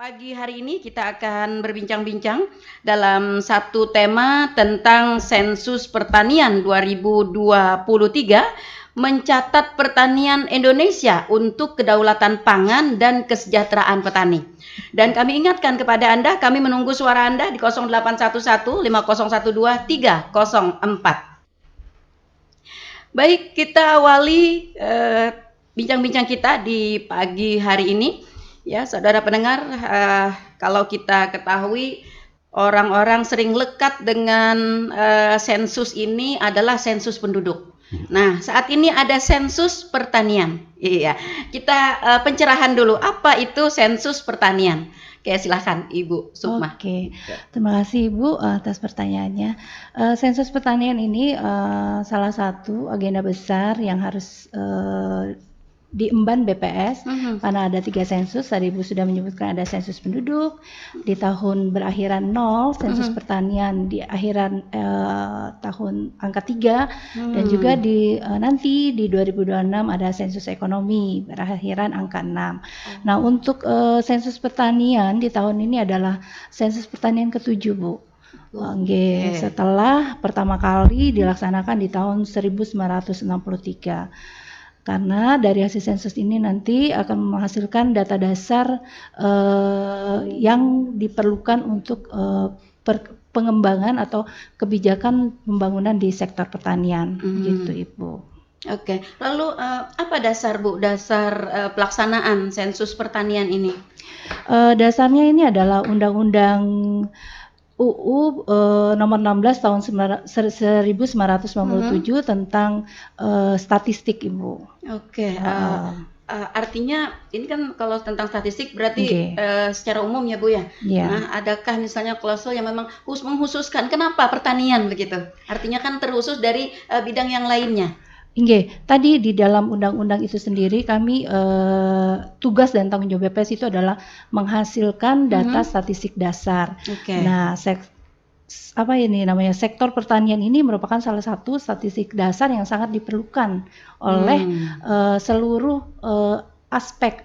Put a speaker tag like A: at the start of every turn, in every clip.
A: Pagi hari ini kita akan berbincang-bincang dalam satu tema tentang sensus pertanian 2023 mencatat pertanian Indonesia untuk kedaulatan pangan dan kesejahteraan petani. Dan kami ingatkan kepada Anda, kami menunggu suara Anda di 0811 5012 304. Baik, kita awali bincang-bincang kita di pagi hari ini. Ya, saudara pendengar, kalau kita ketahui orang-orang sering lekat dengan sensus ini adalah sensus penduduk. Nah, saat ini ada sensus pertanian. Iya, kita pencerahan dulu. Apa itu sensus pertanian? Oke, silahkan Ibu Sukma.
B: Oke, terima kasih Ibu atas pertanyaannya. Sensus pertanian ini salah satu agenda besar yang harus diemban BPS karena ada 3 sensus. Tadi Ibu sudah menyebutkan ada sensus penduduk di tahun berakhiran 0, sensus pertanian di akhiran tahun angka 3 dan juga di nanti di 2026 ada sensus ekonomi berakhiran angka 6. Nah, untuk sensus pertanian di tahun ini adalah sensus pertanian ke-7, Bu. Setelah pertama kali dilaksanakan di tahun 1963. Karena dari hasil sensus ini nanti akan menghasilkan data dasar yang diperlukan untuk pengembangan atau kebijakan pembangunan di sektor pertanian, gitu Ibu.
A: Oke, lalu apa dasar Bu, dasar pelaksanaan sensus pertanian ini?
B: Dasarnya ini adalah Undang-Undang UU nomor 16 tahun 1997 tentang statistik, Ibu.
A: Oke, artinya ini kan kalau tentang statistik berarti secara umum ya Bu ya. Nah, adakah misalnya klausul yang memang mengkhususkan kenapa pertanian begitu? Artinya kan terkhusus dari bidang yang lainnya.
B: Tadi di dalam undang-undang itu sendiri kami tugas dan tanggung jawab BPS itu adalah menghasilkan data statistik dasar. Nah, sektor pertanian ini merupakan salah satu statistik dasar yang sangat diperlukan oleh seluruh aspek,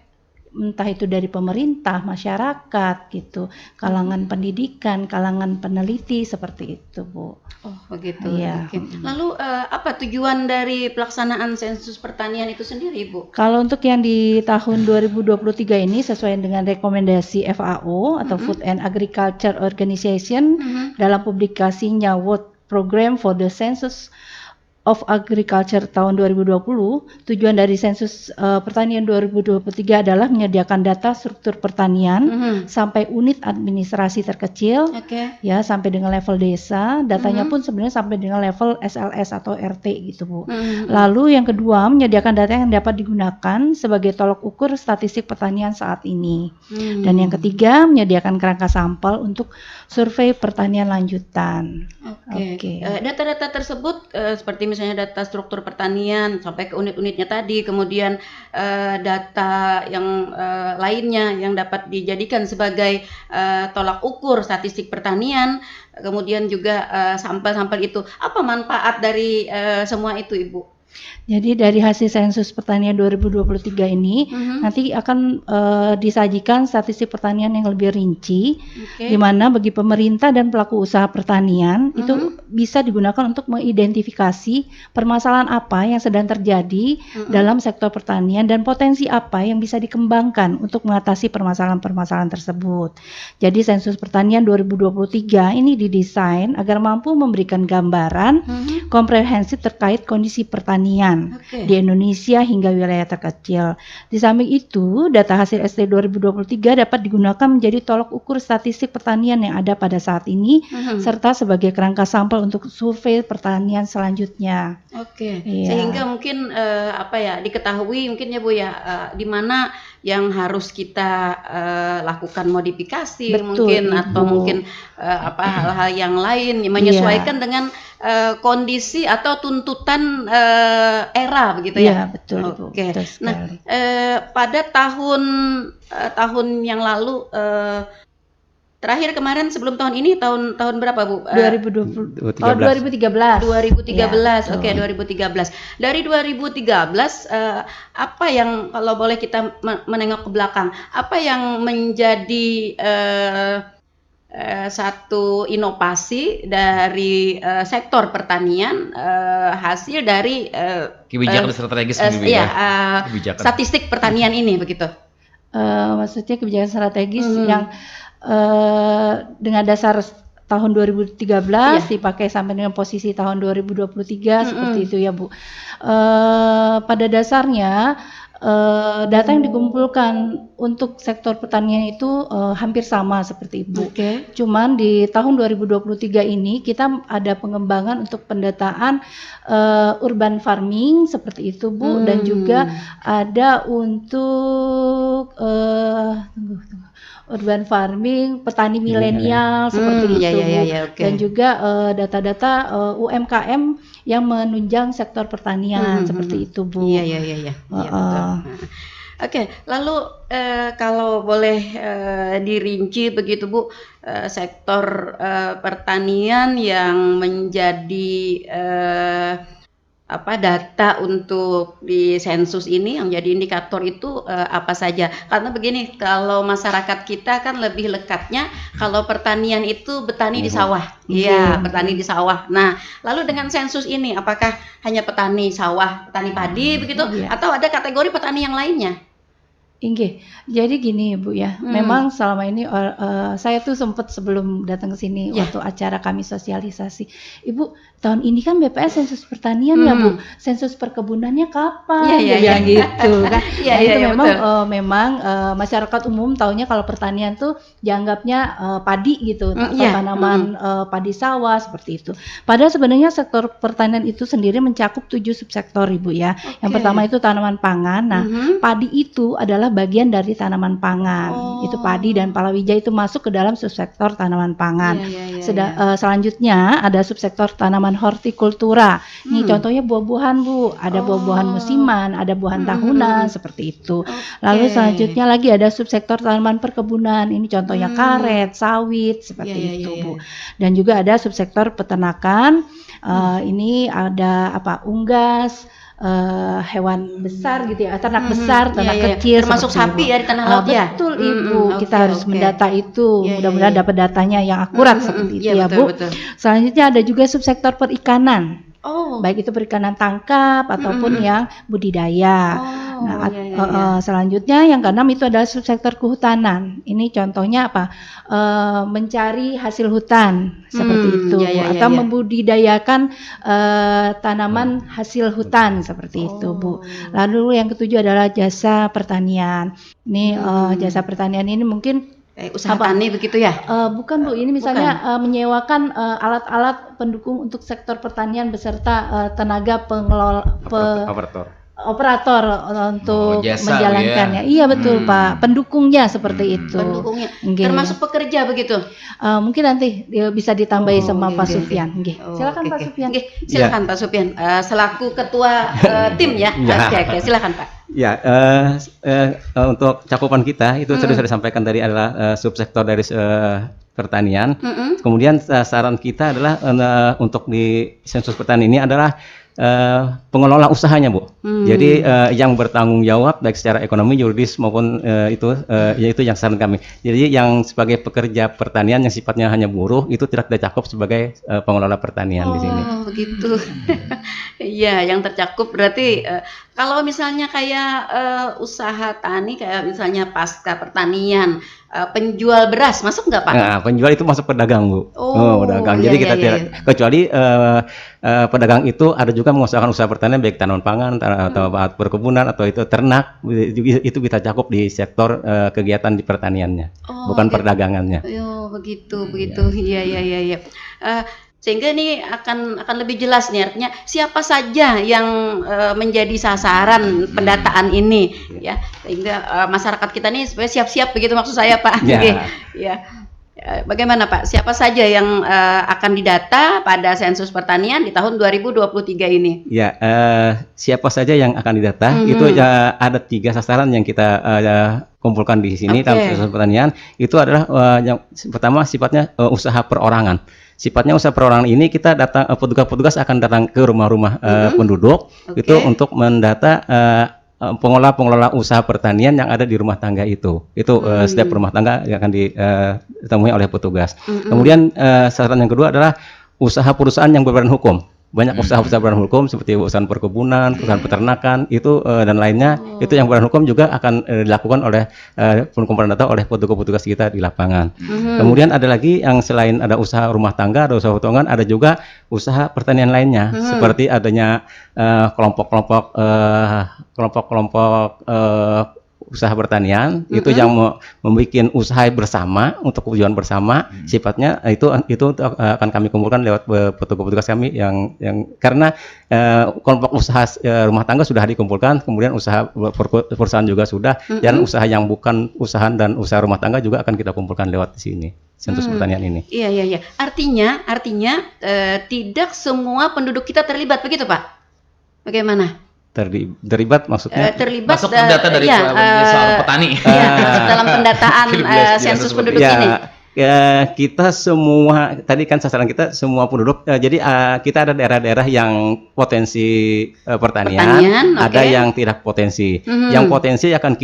B: entah itu dari pemerintah, masyarakat gitu, kalangan pendidikan, kalangan peneliti, seperti itu, Bu.
A: Oh, begitu. Iya. Okay. Lalu apa tujuan dari pelaksanaan sensus pertanian itu sendiri, Bu?
B: Kalau untuk yang di tahun 2023 ini sesuai dengan rekomendasi FAO atau Food and Agriculture Organization dalam publikasinya World Program for the Census of Agriculture tahun 2020, tujuan dari sensus pertanian 2023 adalah menyediakan data struktur pertanian sampai unit administrasi terkecil, ya sampai dengan level desa. Datanya pun sebenarnya sampai dengan level SLS atau RT gitu, Bu. Lalu yang kedua, menyediakan data yang dapat digunakan sebagai tolok ukur statistik pertanian saat ini. Dan yang ketiga, menyediakan kerangka sampel untuk survei pertanian lanjutan.
A: Data-data tersebut seperti misalnya data struktur pertanian sampai ke unit-unitnya tadi, kemudian data yang lainnya yang dapat dijadikan sebagai tolak ukur statistik pertanian, kemudian juga sampel-sampel itu. Apa manfaat dari semua itu, Ibu?
B: Jadi dari hasil sensus pertanian 2023 ini nanti akan disajikan statistik pertanian yang lebih rinci, di mana bagi pemerintah dan pelaku usaha pertanian itu bisa digunakan untuk mengidentifikasi permasalahan apa yang sedang terjadi dalam sektor pertanian dan potensi apa yang bisa dikembangkan untuk mengatasi permasalahan-permasalahan tersebut. Jadi sensus pertanian 2023 ini didesain agar mampu memberikan gambaran komprehensif terkait kondisi pertanian di Indonesia hingga wilayah terkecil. Di samping itu, data hasil ST 2023 dapat digunakan menjadi tolok ukur statistik pertanian yang ada pada saat ini, serta sebagai kerangka sampel untuk survei pertanian selanjutnya.
A: Sehingga mungkin diketahui mungkin ya Bu ya, di mana yang harus kita lakukan modifikasi.
B: Betul,
A: mungkin
B: Ibu.
A: Atau mungkin hal-hal yang lain menyesuaikan dengan kondisi atau tuntutan era begitu ya.
B: Betul, Ibu. Betul sekali.
A: Nah, pada tahun yang lalu terakhir kemarin sebelum tahun ini tahun berapa Bu?
B: 2020 oh 2013.
A: 2013.
B: Ya,
A: Oke, 2013. Dari 2013 apa yang kalau boleh kita menengok ke belakang, apa yang menjadi satu inovasi dari sektor pertanian hasil dari
C: kebijakan strategis kebijakan.
A: statistik pertanian ini begitu?
B: Maksudnya kebijakan strategis yang dengan dasar tahun 2013 dipakai sampai dengan posisi tahun 2023 seperti itu ya Bu. Pada dasarnya data yang dikumpulkan untuk sektor pertanian itu hampir sama seperti Ibu. Cuman di tahun 2023 ini kita ada pengembangan untuk pendataan urban farming seperti itu Bu, dan juga ada untuk urban farming, petani milenial seperti itu Bu. Dan juga data-data UMKM yang menunjang sektor pertanian seperti itu Bu.
A: Iya, betul. Oke, lalu kalau boleh dirinci begitu Bu, sektor pertanian yang menjadi data untuk di sensus ini yang jadi indikator itu apa saja? Karena begini, kalau masyarakat kita kan lebih lekatnya kalau pertanian itu bertani di sawah. Iya, bertani di sawah. Nah, lalu dengan sensus ini apakah hanya petani sawah, petani padi begitu, atau ada kategori petani yang lainnya?
B: Inge, jadi gini Bu ya, memang selama ini saya tuh sempat sebelum datang ke sini waktu acara kami sosialisasi, Ibu tahun ini kan BPS sensus pertanian ya Bu, sensus perkebunannya kapan? Gitu kan? Memang masyarakat umum taunya kalau pertanian tuh dianggapnya padi gitu, tanaman padi sawah seperti itu. Padahal sebenarnya sektor pertanian itu sendiri mencakup 7 subsektor Ibu ya. Yang pertama itu tanaman pangan. Nah, padi itu adalah bagian dari tanaman pangan. Itu padi dan palawija itu masuk ke dalam subsektor tanaman pangan. Selanjutnya ada subsektor tanaman hortikultura. Ini contohnya buah-buahan Bu, ada buah-buahan musiman, ada buahan tahunan seperti itu. Lalu selanjutnya lagi ada subsektor tanaman perkebunan. Ini contohnya karet, sawit seperti itu Bu. Dan juga ada subsektor peternakan. Ini ada unggas, hewan besar gitu ya, ternak besar, ternak kecil,
A: termasuk sapi ya di tanah laut ya.
B: Betul Ibu, kita harus mendata itu. Mudah-mudahan dapat datanya yang akurat seperti itu ya Bu. Selanjutnya ada juga subsektor perikanan. Baik itu perikanan tangkap ataupun yang budidaya. Selanjutnya yang keenam itu adalah subsektor kehutanan. Ini contohnya apa? Mencari hasil hutan seperti itu, atau membudidayakan tanaman hasil hutan seperti itu Bu. Lalu yang ketujuh adalah jasa pertanian. Ini jasa pertanian ini mungkin
A: usaha tani begitu ya?
B: Bukan Bu, ini misalnya menyewakan alat-alat pendukung untuk sektor pertanian beserta tenaga operator untuk menjalankannya. Iya betul Pak, pendukungnya seperti itu.
A: Pendukungnya, termasuk pekerja begitu?
B: Mungkin nanti bisa ditambahi sama Pak Sufyan. Silakan Pak Sufyan.
A: Silakan Pak Sufyan, selaku ketua tim ya. Oke, silakan Pak.
D: Ya, untuk cakupan kita itu sudah disampaikan tadi adalah subsektor dari pertanian. Kemudian saran kita adalah untuk di sensus pertanian ini adalah pengelola usahanya Bu. Jadi yang bertanggung jawab baik secara ekonomi, yuridis maupun yaitu yang saran kami. Jadi yang sebagai pekerja pertanian yang sifatnya hanya buruh itu tidak tercakup sebagai pengelola pertanian di sini.
A: Oh begitu. Iya, yang tercakup berarti kalau misalnya kayak usaha tani kayak misalnya pasca pertanian, penjual beras masuk nggak Pak?
D: Nah, penjual itu masuk pedagang Bu. Pedagang. Jadi kita tidak kecuali pedagang itu ada juga mengusahakan usaha pertanian baik tanaman pangan atau perkebunan atau itu ternak, itu kita cakup di sektor kegiatan di pertaniannya, bukan perdagangannya.
A: Begitu. Iya. Sehingga ini akan lebih jelas nih, artinya siapa saja yang menjadi sasaran pendataan ini ya, sehingga masyarakat kita nih supaya siap-siap begitu maksud saya Pak. Bagaimana Pak, siapa saja yang akan didata pada sensus pertanian di tahun 2023 ini?
D: Ya, siapa saja yang akan didata itu ada 3 sasaran yang kita kumpulkan di sini dalam sensus pertanian itu adalah yang pertama sifatnya usaha perorangan. Sifatnya usaha perorangan ini kita datang, petugas-petugas akan datang ke rumah-rumah penduduk itu untuk mendata pengelola usaha pertanian yang ada di rumah tangga itu. Setiap rumah tangga yang akan ditemui oleh petugas. Kemudian sasaran yang kedua adalah usaha perusahaan yang berbadan hukum. Banyak usaha-usaha berbadan hukum seperti usaha perkebunan, usaha peternakan itu dan lainnya itu yang berbadan hukum juga akan dilakukan oleh pengumpulan data oleh petugas-petugas kita di lapangan. Kemudian ada lagi yang selain ada usaha rumah tangga, ada usaha potongan, ada juga usaha pertanian lainnya seperti adanya kelompok-kelompok usaha pertanian itu yang membuat usaha bersama untuk tujuan bersama sifatnya itu akan kami kumpulkan lewat petugas kami yang karena kelompok usaha rumah tangga sudah dikumpulkan, kemudian usaha perusahaan juga sudah, dan usaha yang bukan usaha dan usaha rumah tangga juga akan kita kumpulkan lewat di sini sensus pertanian ini.
A: Iya. Artinya tidak semua penduduk kita terlibat begitu Pak? Bagaimana?
D: Terlibat maksudnya
C: masuk data dari soal petani
A: dalam pendataan sensus penduduk ini.
D: Kita semua tadi kan sasaran kita semua penduduk. Jadi kita ada daerah-daerah yang potensi pertanian, ada yang tidak potensi. Yang potensi akan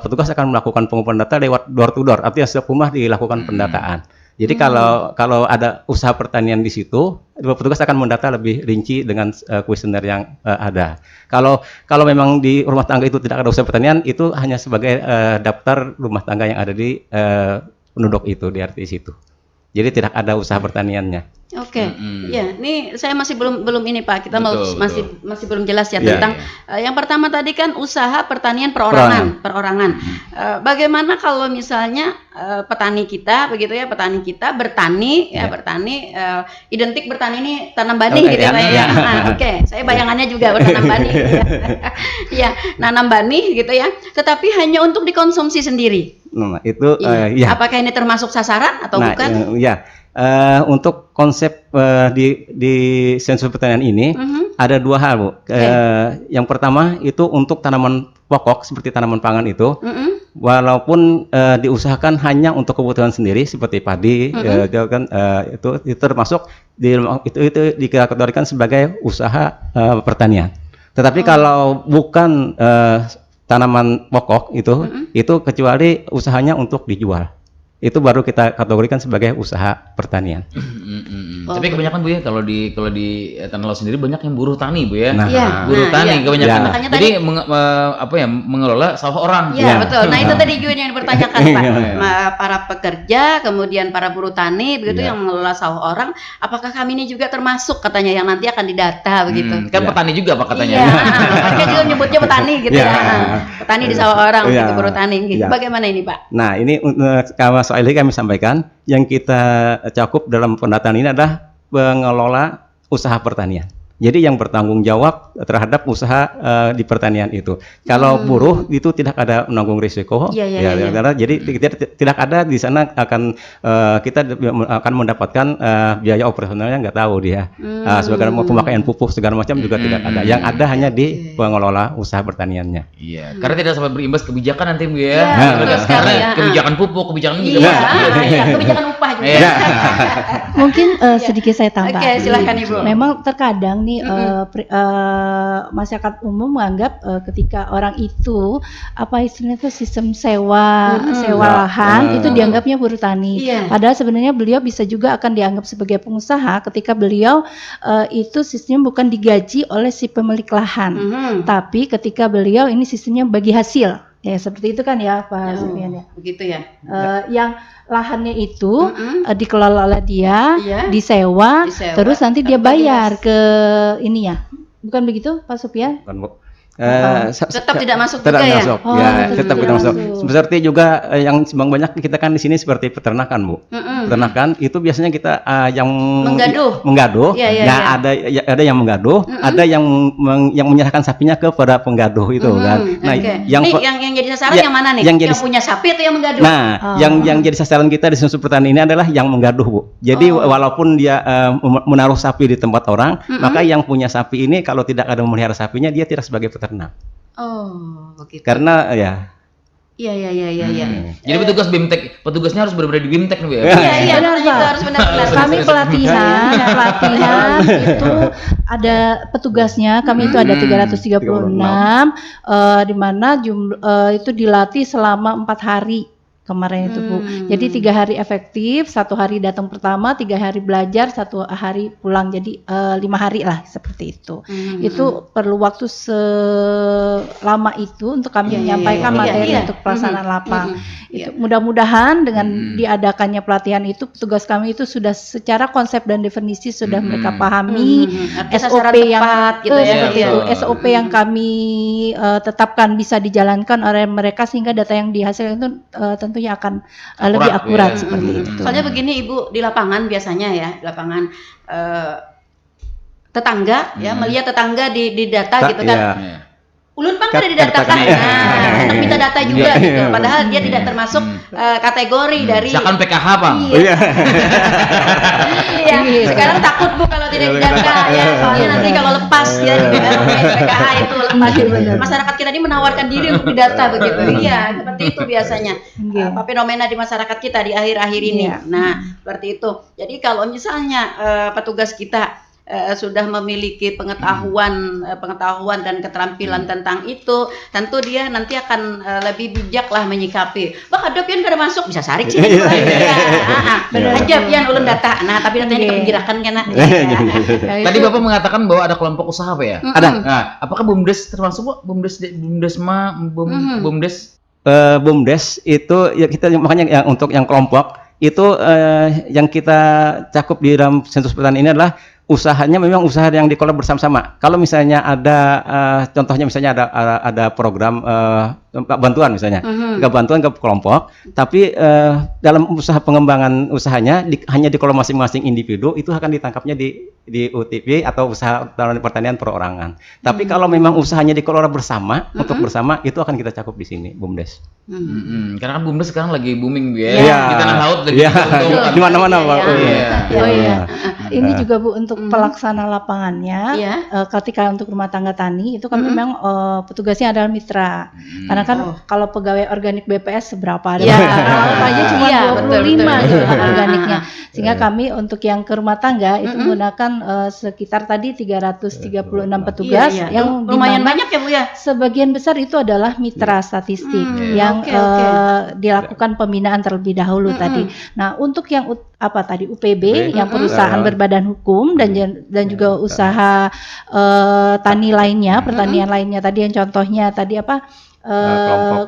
D: petugas akan melakukan pengumpulan data lewat door to door, artinya setiap rumah dilakukan pendataan. Jadi kalau ada usaha pertanian di situ, petugas akan mendata lebih rinci dengan kuesioner yang ada. Kalau memang di rumah tangga itu tidak ada usaha pertanian, itu hanya sebagai daftar rumah tangga yang ada di penduduk itu di RT situ. Jadi tidak ada usaha pertaniannya.
A: Oke, ya, ini saya masih belum ini Pak, kita masih belum jelas ya tentang yang pertama tadi kan usaha pertanian perorangan. Bagaimana kalau misalnya petani kita begitu ya, petani kita bertani bertani identik bertani ini tanam benih gitu ya Pak ya. Oke, saya bayangannya juga bertanam benih. Ya, nanam benih gitu ya, tetapi hanya untuk dikonsumsi sendiri.
D: Nah, itu
A: apakah ini termasuk sasaran atau bukan?
D: Untuk konsep di sensus pertanian ini ada dua hal, Bu. Yang pertama itu untuk tanaman pokok seperti tanaman pangan itu, walaupun diusahakan hanya untuk kebutuhan sendiri seperti padi, itu termasuk itu dikategorikan sebagai usaha pertanian. Tetapi kalau bukan tanaman pokok itu kecuali usahanya untuk dijual. Itu baru kita kategorikan sebagai usaha pertanian.
C: Tapi kebanyakan Bu ya kalau di Tanah Laut sendiri banyak yang buruh tani Bu ya.
A: Buruh
C: tani kebanyakan. Jadi mengelola sawah orang.
A: Iya betul. Nah itu tadi juga yang dipertanyakan Pak. Para pekerja kemudian para buruh tani begitu yang mengelola sawah orang, apakah kami ini juga termasuk katanya yang nanti akan didata begitu?
C: Kan petani juga Pak katanya.
A: Mereka juga nyebutnya petani gitu ya. Petani di sawah orang gitu, buruh tani gitu. Bagaimana ini Pak?
D: Nah ini soal ini kami sampaikan yang kita cakup dalam pendataan ini adalah pengelola usaha pertanian. Jadi yang bertanggung jawab terhadap usaha di pertanian itu. Kalau buruh itu tidak ada menanggung risiko. Jadi tidak ada di sana kita akan mendapatkan biaya operasionalnya nggak tahu dia. Sebagai pemakaian pupuk segala macam juga tidak ada. Yang ada hanya di pengelola usaha pertaniannya.
C: Iya. Karena tidak sampai berimbas kebijakan nanti Bu ya. Karena kebijakan pupuk, kebijakan ini juga.
A: Kebijakan upah juga.
B: Mungkin sedikit saya tambah.
A: Oke, silakan Ibu.
B: Memang terkadang masyarakat umum menganggap ketika orang itu istilahnya itu sistem sewa lahan itu dianggapnya buruh tani. Padahal sebenarnya beliau bisa juga akan dianggap sebagai pengusaha ketika beliau itu sistemnya bukan digaji oleh si pemilik lahan, tapi ketika beliau ini sistemnya bagi hasil. Ya seperti itu kan ya Pak Sufian ya.
A: Begitu ya.
B: Yang lahannya itu dikelola oleh dia, disewa, terus nanti dia bayar ke ini ya. Bukan begitu Pak Sufian?
D: Bukan, Bu.
A: Tetap tidak masuk juga ya?
D: Tetap tidak masuk. Seperti juga yang banyak kita kan di sini seperti peternakan Bu. Peternakan itu biasanya kita yang menggaduh. Ada yang menggaduh, ada yang menyerahkan sapinya kepada penggaduh itu kan. Nah, yang
A: jadi sasaran yang mana nih? Yang punya sapi atau yang menggaduh?
D: Nah, yang jadi sasaran kita di sensus pertanian ini adalah yang menggaduh Bu. Jadi walaupun dia menaruh sapi di tempat orang, maka yang punya sapi ini kalau tidak ada memelihara sapinya dia tidak sebagai peternak.
A: Begitu.
D: Karena
A: Iya.
C: Jadi petugasnya harus benar-benar di BIMTEK nih Bu ya.
A: Iya, benar itu harus benar-benar.
B: Kami pelatihan itu ada petugasnya. Kami itu ada 336 di mana itu dilatih selama 4 hari. Kemarin itu Bu, jadi 3 hari efektif, 1 hari datang pertama, 3 hari belajar, 1 hari pulang, jadi 5 hari lah seperti itu. Itu perlu waktu selama itu untuk kami menyampaikan materi untuk pelaksanaan lapang. Itu mudah-mudahan dengan diadakannya pelatihan itu, petugas kami itu sudah secara konsep dan definisi sudah mereka pahami, SOP yang
A: tepat, gitu ya.
B: SOP yang kami tetapkan bisa dijalankan oleh mereka sehingga data yang dihasilkan itu tentunya akan lebih akurat seperti itu.
A: Soalnya begini Ibu, di lapangan biasanya ya, di lapangan tetangga ya melihat tetangga di data gitu kan. Ulun bang ada didatakan, nah minta data juga gitu. Padahal dia tidak termasuk kategori dari.
C: Misalkan PKH Bang.
A: Iya. Sekarang takut Bu kalau tidak didata ya. Soalnya nanti kalau lepas ya PKH itu lepas. Masyarakat kita ini menawarkan diri untuk didata begitu. Iya, seperti itu biasanya. Fenomena di masyarakat kita di akhir-akhir ini. Nah, seperti itu. Jadi kalau misalnya petugas kita sudah memiliki pengetahuan dan keterampilan tentang itu, tentu dia nanti akan lebih bijak lah menyikapi. Bah ada pian kada masuk bisa sarik sini. Aja pian ulun data. Nah, tapi datanya dikebirakan kena.
C: Tadi Bapak mengatakan bahwa ada kelompok usaha apa ya?
D: Ada.
C: Nah, apakah BUMDes termasuk Bu? BUMDes
D: BUMDes itu ya kita makanya untuk yang kelompok itu yang kita cakup di dalam sensus pertanian ini adalah usahanya memang usaha yang dikelola bersama-sama. Kalau misalnya ada contohnya misalnya ada program bantuan misalnya, bantuan ke kelompok, tapi dalam usaha pengembangan usahanya hanya dikelola masing-masing individu, itu akan ditangkapnya di UTP atau usaha pertanian perorangan. Tapi kalau memang usahanya dikelola bersama untuk bersama, itu akan kita cakup di sini BUMDes.
C: Karena kan BUMDes sekarang lagi booming ya. Di tanah laut lagi
D: di mana-mana Pak.
B: Ini juga Bu untuk pelaksana lapangannya. Ketika untuk rumah tangga tani itu kan memang petugasnya adalah mitra. Karena kan kalau pegawai organik BPS seberapa ada aja cuma 25 gitu kan organiknya. Sehingga kami untuk yang ke rumah tangga itu menggunakan sekitar tadi 336 petugas yang
A: lumayan banyak ya Bu ya.
B: Sebagian besar itu adalah mitra statistik yang dilakukan pembinaan terlebih dahulu tadi. Nah, untuk yang UPB yang perusahaan berbadan hukum dan juga usaha tani lainnya, pertanian lainnya tadi yang contohnya tadi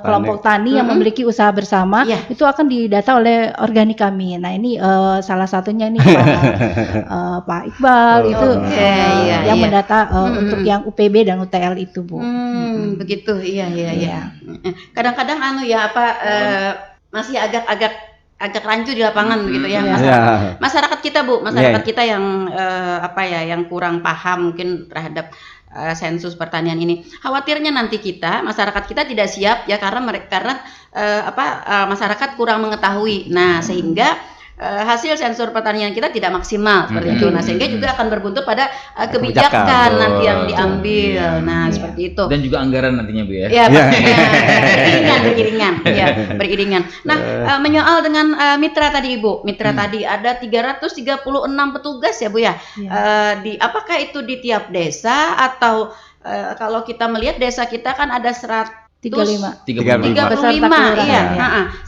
B: kelompok tani yang memiliki usaha bersama itu akan didata oleh organik kami. Nah, ini salah satunya ini Pak Iqbal itu yang mendata untuk yang UPB dan UTL itu Bu.
A: Begitu, iya. Kadang-kadang masih agak rancu di lapangan begitu ya masyarakat kita Bu, kita yang yang kurang paham mungkin terhadap sensus pertanian ini. Khawatirnya nanti masyarakat kita tidak siap ya karena masyarakat kurang mengetahui. Nah, sehingga hasil sensor pertanian kita tidak maksimal seperti itu. Nah, sehingga juga akan berbuntut pada kebijakan nanti yang diambil. Nah, seperti itu.
C: Dan juga anggaran nantinya Bu ya.
A: Ya, beriringan. Nah, menyoal dengan mitra tadi Ibu. Mitra tadi ada 336 petugas ya Bu ya. Apakah itu di tiap desa atau kalau kita melihat desa kita kan ada 35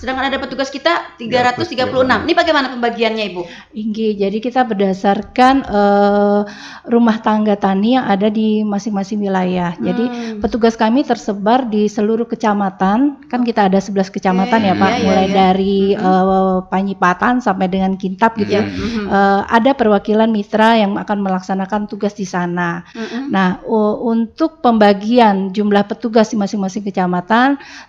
A: sedangkan ada petugas kita 336. Ini bagaimana pembagiannya Ibu?
B: Jadi kita berdasarkan rumah tangga tani yang ada di masing-masing wilayah. Jadi petugas kami tersebar di seluruh kecamatan. Kan kita ada 11 kecamatan ya Pak, mulai dari Panyipatan sampai dengan Kintab gitu. Ada perwakilan mitra yang akan melaksanakan tugas di sana. Nah, untuk pembagian jumlah petugas di masing-masing kecamatan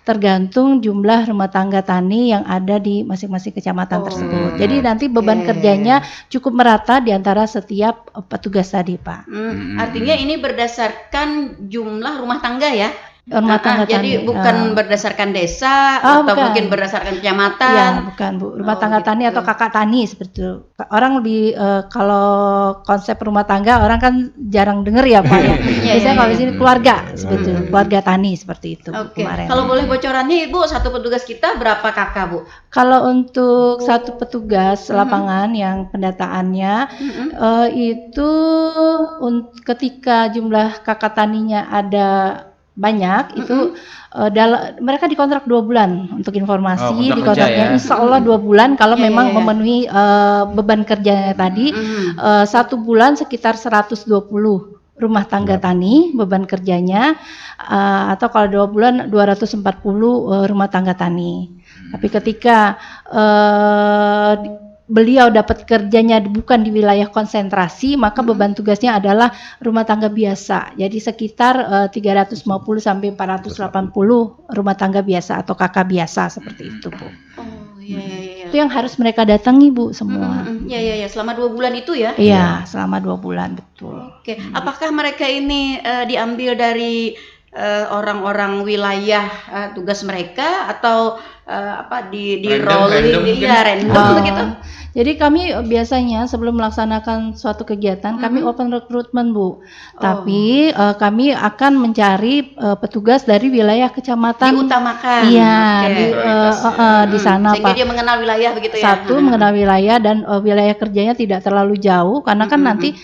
B: tergantung jumlah rumah tangga tani yang ada di masing-masing kecamatan tersebut. Jadi nanti beban kerjanya cukup merata di antara setiap petugas tadi, Pak.
A: Artinya ini berdasarkan jumlah rumah tangga ya?
B: Rumah tangga
A: jadi
B: tani.
A: bukan berdasarkan desa atau
B: bukan.
A: mungkin berdasarkan kecamatan.
B: Ya, bukan Bu. Rumah tangga tani atau kakak tani seperti itu. Orang lebih kalau konsep rumah tangga orang kan jarang dengar ya Pak ya. Biasanya kalau di sini keluarga seperti itu, keluarga tani seperti itu kemarin.
A: Kalau boleh bocorannya Ibu, satu petugas kita berapa kakak Bu?
B: Kalau untuk satu petugas lapangan yang pendataannya itu ketika jumlah kakak taninya ada banyak itu mereka dikontrak 2 bulan untuk informasi dikontraknya Insya Allah 2 bulan kalau memang memenuhi beban kerjanya tadi 1 bulan sekitar 120 rumah tangga tani beban kerjanya atau kalau 2 bulan 240 rumah tangga tani. Tapi ketika beliau dapat kerjanya bukan di wilayah konsentrasi, maka beban tugasnya adalah rumah tangga biasa. Jadi sekitar 350 sampai 480 rumah tangga biasa atau kakak biasa seperti itu, Bu.
A: Oh, iya.
B: Itu yang harus mereka datangi, Bu, semua.
A: Iya. Selama 2 bulan itu ya?
B: Iya, selama 2 bulan, betul.
A: Oke. Apakah mereka ini diambil dari orang-orang wilayah tugas mereka atau di rolling random begitu?
B: Jadi kami biasanya sebelum melaksanakan suatu kegiatan kami open recruitment Bu. Tapi kami akan mencari petugas dari wilayah kecamatan.
A: Diutamakan.
B: Iya, di sana
A: sehingga
B: Pak.
A: dia mengenal wilayah begitu ya.
B: Satu mengenal wilayah dan wilayah kerjanya tidak terlalu jauh karena kan nanti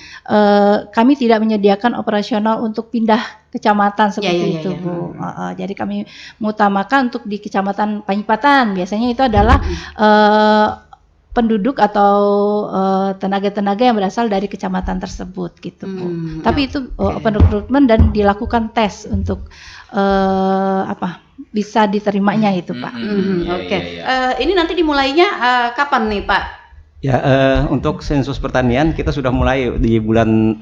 B: kami tidak menyediakan operasional untuk pindah kecamatan seperti itu Bu. Jadi kami mengutamakan untuk di kecamatan Panyipatan. Biasanya itu adalah penduduk atau tenaga-tenaga yang berasal dari kecamatan tersebut gitu Bu. Tapi itu open recruitment dan dilakukan tes untuk bisa diterimanya itu Pak.
A: Ini nanti dimulainya kapan nih Pak?
D: Ya, untuk sensus pertanian kita sudah mulai di bulan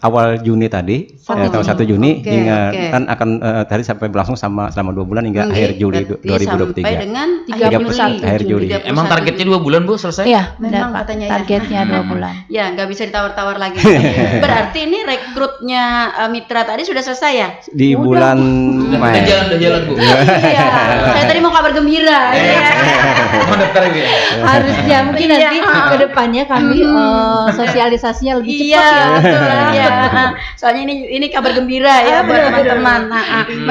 D: awal Juni tadi, tanggal 1 Juni hingga kan akan tadi sampai berlangsung selama 2 bulan hingga akhir Juli 2023.
A: Sampai dengan
D: 31 akhir Juli.
C: Emang targetnya 2 bulan Bu selesai?
B: Iya,
A: memang
B: Pak.
A: Katanya
B: targetnya 2 bulan.
A: Ya, nggak bisa ditawar-tawar lagi. Berarti ini rekrutnya mitra tadi sudah selesai ya?
D: Di bulan Mei.
C: Udah jalan Bu.
A: Iya. Saya tadi mau kabar gembira.
C: Mau daftar ya?
B: Harusnya mungkin nanti ke depannya kami sosialisasinya lebih cepat
A: Soalnya ini kabar gembira ya buat teman-teman.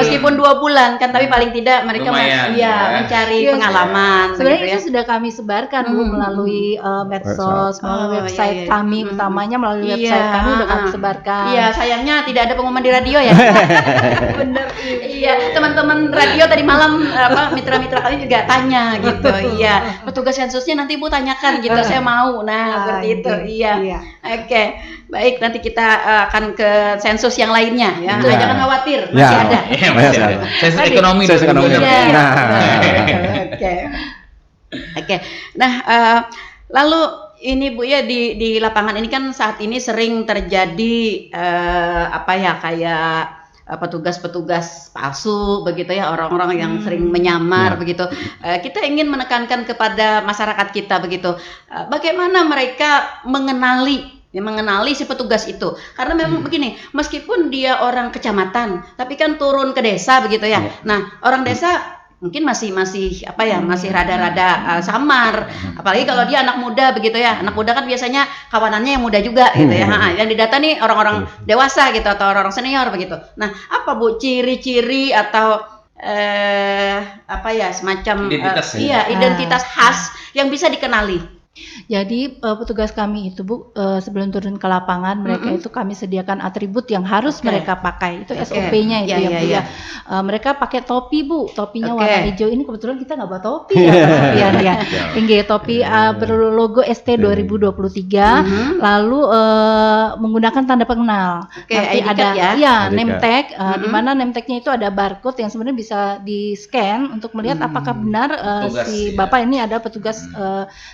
A: Meskipun 2 bulan kan, tapi paling tidak mereka mencari pengalaman.
B: Sebenarnya itu sudah kami sebarkan Bu melalui medsos, melalui website kami, utamanya melalui website kami sudah kami sebarkan.
A: Iya, sayangnya tidak ada pengumuman di radio ya. Bener. Iya, teman-teman radio tadi malam mitra-mitra kami juga tanya gitu. Iya, petugas sensusnya nanti Bu tanyakan gitu. Saya mau. Nah, seperti itu. Iya. Oke. Baik, nanti kita akan ke sensus yang lainnya ya. Jangan khawatir, masih ada.
C: Masih ada. Sensus ekonomi.
A: Oke. Nah, lalu ini Bu ya di lapangan ini kan saat ini sering terjadi kayak petugas-petugas palsu begitu ya, orang-orang yang sering menyamar begitu. Kita ingin menekankan kepada masyarakat kita begitu, bagaimana mereka mengenali si petugas itu, karena memang begini, meskipun dia orang kecamatan tapi kan turun ke desa begitu ya. Nah, orang desa mungkin masih rada-rada samar, apalagi kalau dia anak muda begitu ya. Anak muda kan biasanya kawanannya yang muda juga gitu ya. Yang didata nih orang-orang dewasa gitu atau orang-orang senior begitu. Nah, apa Bu ciri-ciri atau semacam identitas khas yang bisa dikenali?
B: Jadi petugas kami itu Bu, sebelum turun ke lapangan mereka itu kami sediakan atribut yang harus mereka pakai. Itu SOP-nya itu ya. Mereka pakai topi Bu, topinya warna hijau. Ini kebetulan kita nggak bawa topi ya. Tinggi topi berlogo ST 2023, lalu menggunakan tanda pengenal. Nanti ada name tag, di mana name tag-nya itu ada barcode yang sebenarnya bisa di-scan untuk melihat apakah benar si Bapak ini ada petugas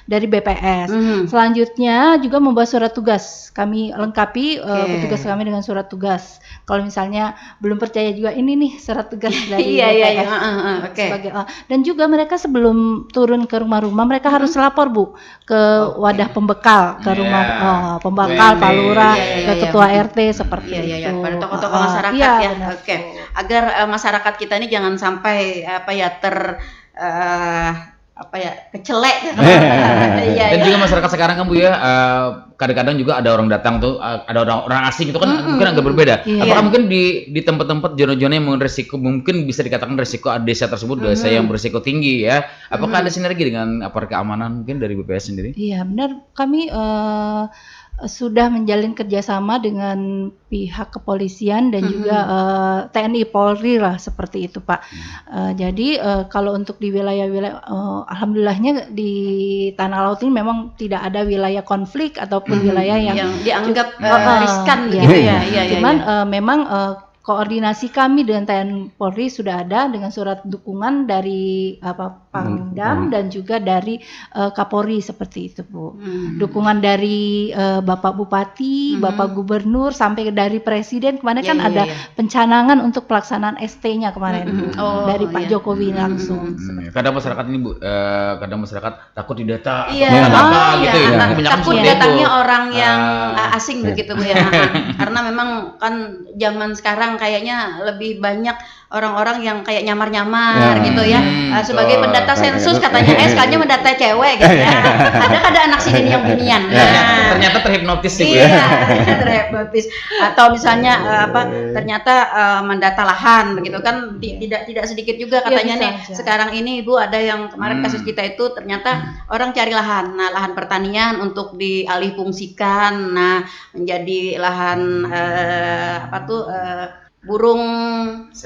B: dari BP BPS. Selanjutnya juga membuat surat tugas. Kami lengkapi petugas kami dengan surat tugas. Kalau misalnya belum percaya juga ini nih surat tugas dari BPS. Sebagai, dan juga mereka sebelum turun ke rumah-rumah mereka harus lapor Bu ke wadah pembekal, ke rumah pembekal Pak Lurah, ke ketua RT seperti itu.
A: Pada tokoh-tokoh masyarakat ya. Agar masyarakat kita ini jangan sampai kecelek.
C: Dan juga masyarakat sekarang kan Bu ya, kadang-kadang juga ada orang datang tuh, ada orang asing itu kan mungkin agak berbeda. Apakah mungkin di tempat-tempat zona-zona yang resiko, mungkin bisa dikatakan resiko desa tersebut desa yang berisiko tinggi ya? Apakah ada sinergi dengan aparat keamanan mungkin dari BPS sendiri?
B: Iya benar, kami sudah menjalin kerjasama dengan pihak kepolisian dan juga TNI Polri lah seperti itu Pak. Jadi kalau untuk di wilayah-wilayah, alhamdulillahnya di Tanah Laut ini memang tidak ada wilayah konflik ataupun wilayah yang
A: dianggap riskan begitu ya.
B: Cuman memang koordinasi kami dengan TNI Polri sudah ada dengan surat dukungan dari Pangdam dan juga dari Kapolri seperti itu Bu. Dukungan dari Bapak Bupati, Bapak Gubernur sampai dari Presiden kemarin kan ada pencanangan untuk pelaksanaan ST-nya kemarin dari Pak Jokowi langsung.
C: Kadang masyarakat ini Bu, kadang masyarakat takut didata
A: gitu ya. Takut datangnya orang yang asing begitu Bu ya. Karena memang kan zaman sekarang kayaknya lebih banyak orang-orang yang kayak nyamar-nyamar gitu ya. Sebagai pendata sensus katanya SK-nya mendata cewek gitu ya. Ada anak sini yang binian.
C: Ternyata terhipnotis sih Bu ya.
A: Terhipnotis. Atau misalnya ternyata mendata lahan begitu kan, tidak sedikit juga katanya nih. Sekarang ini Ibu ada yang kemarin kasus kita itu ternyata orang cari lahan. Nah, lahan pertanian untuk dialihfungsikan menjadi lahan burung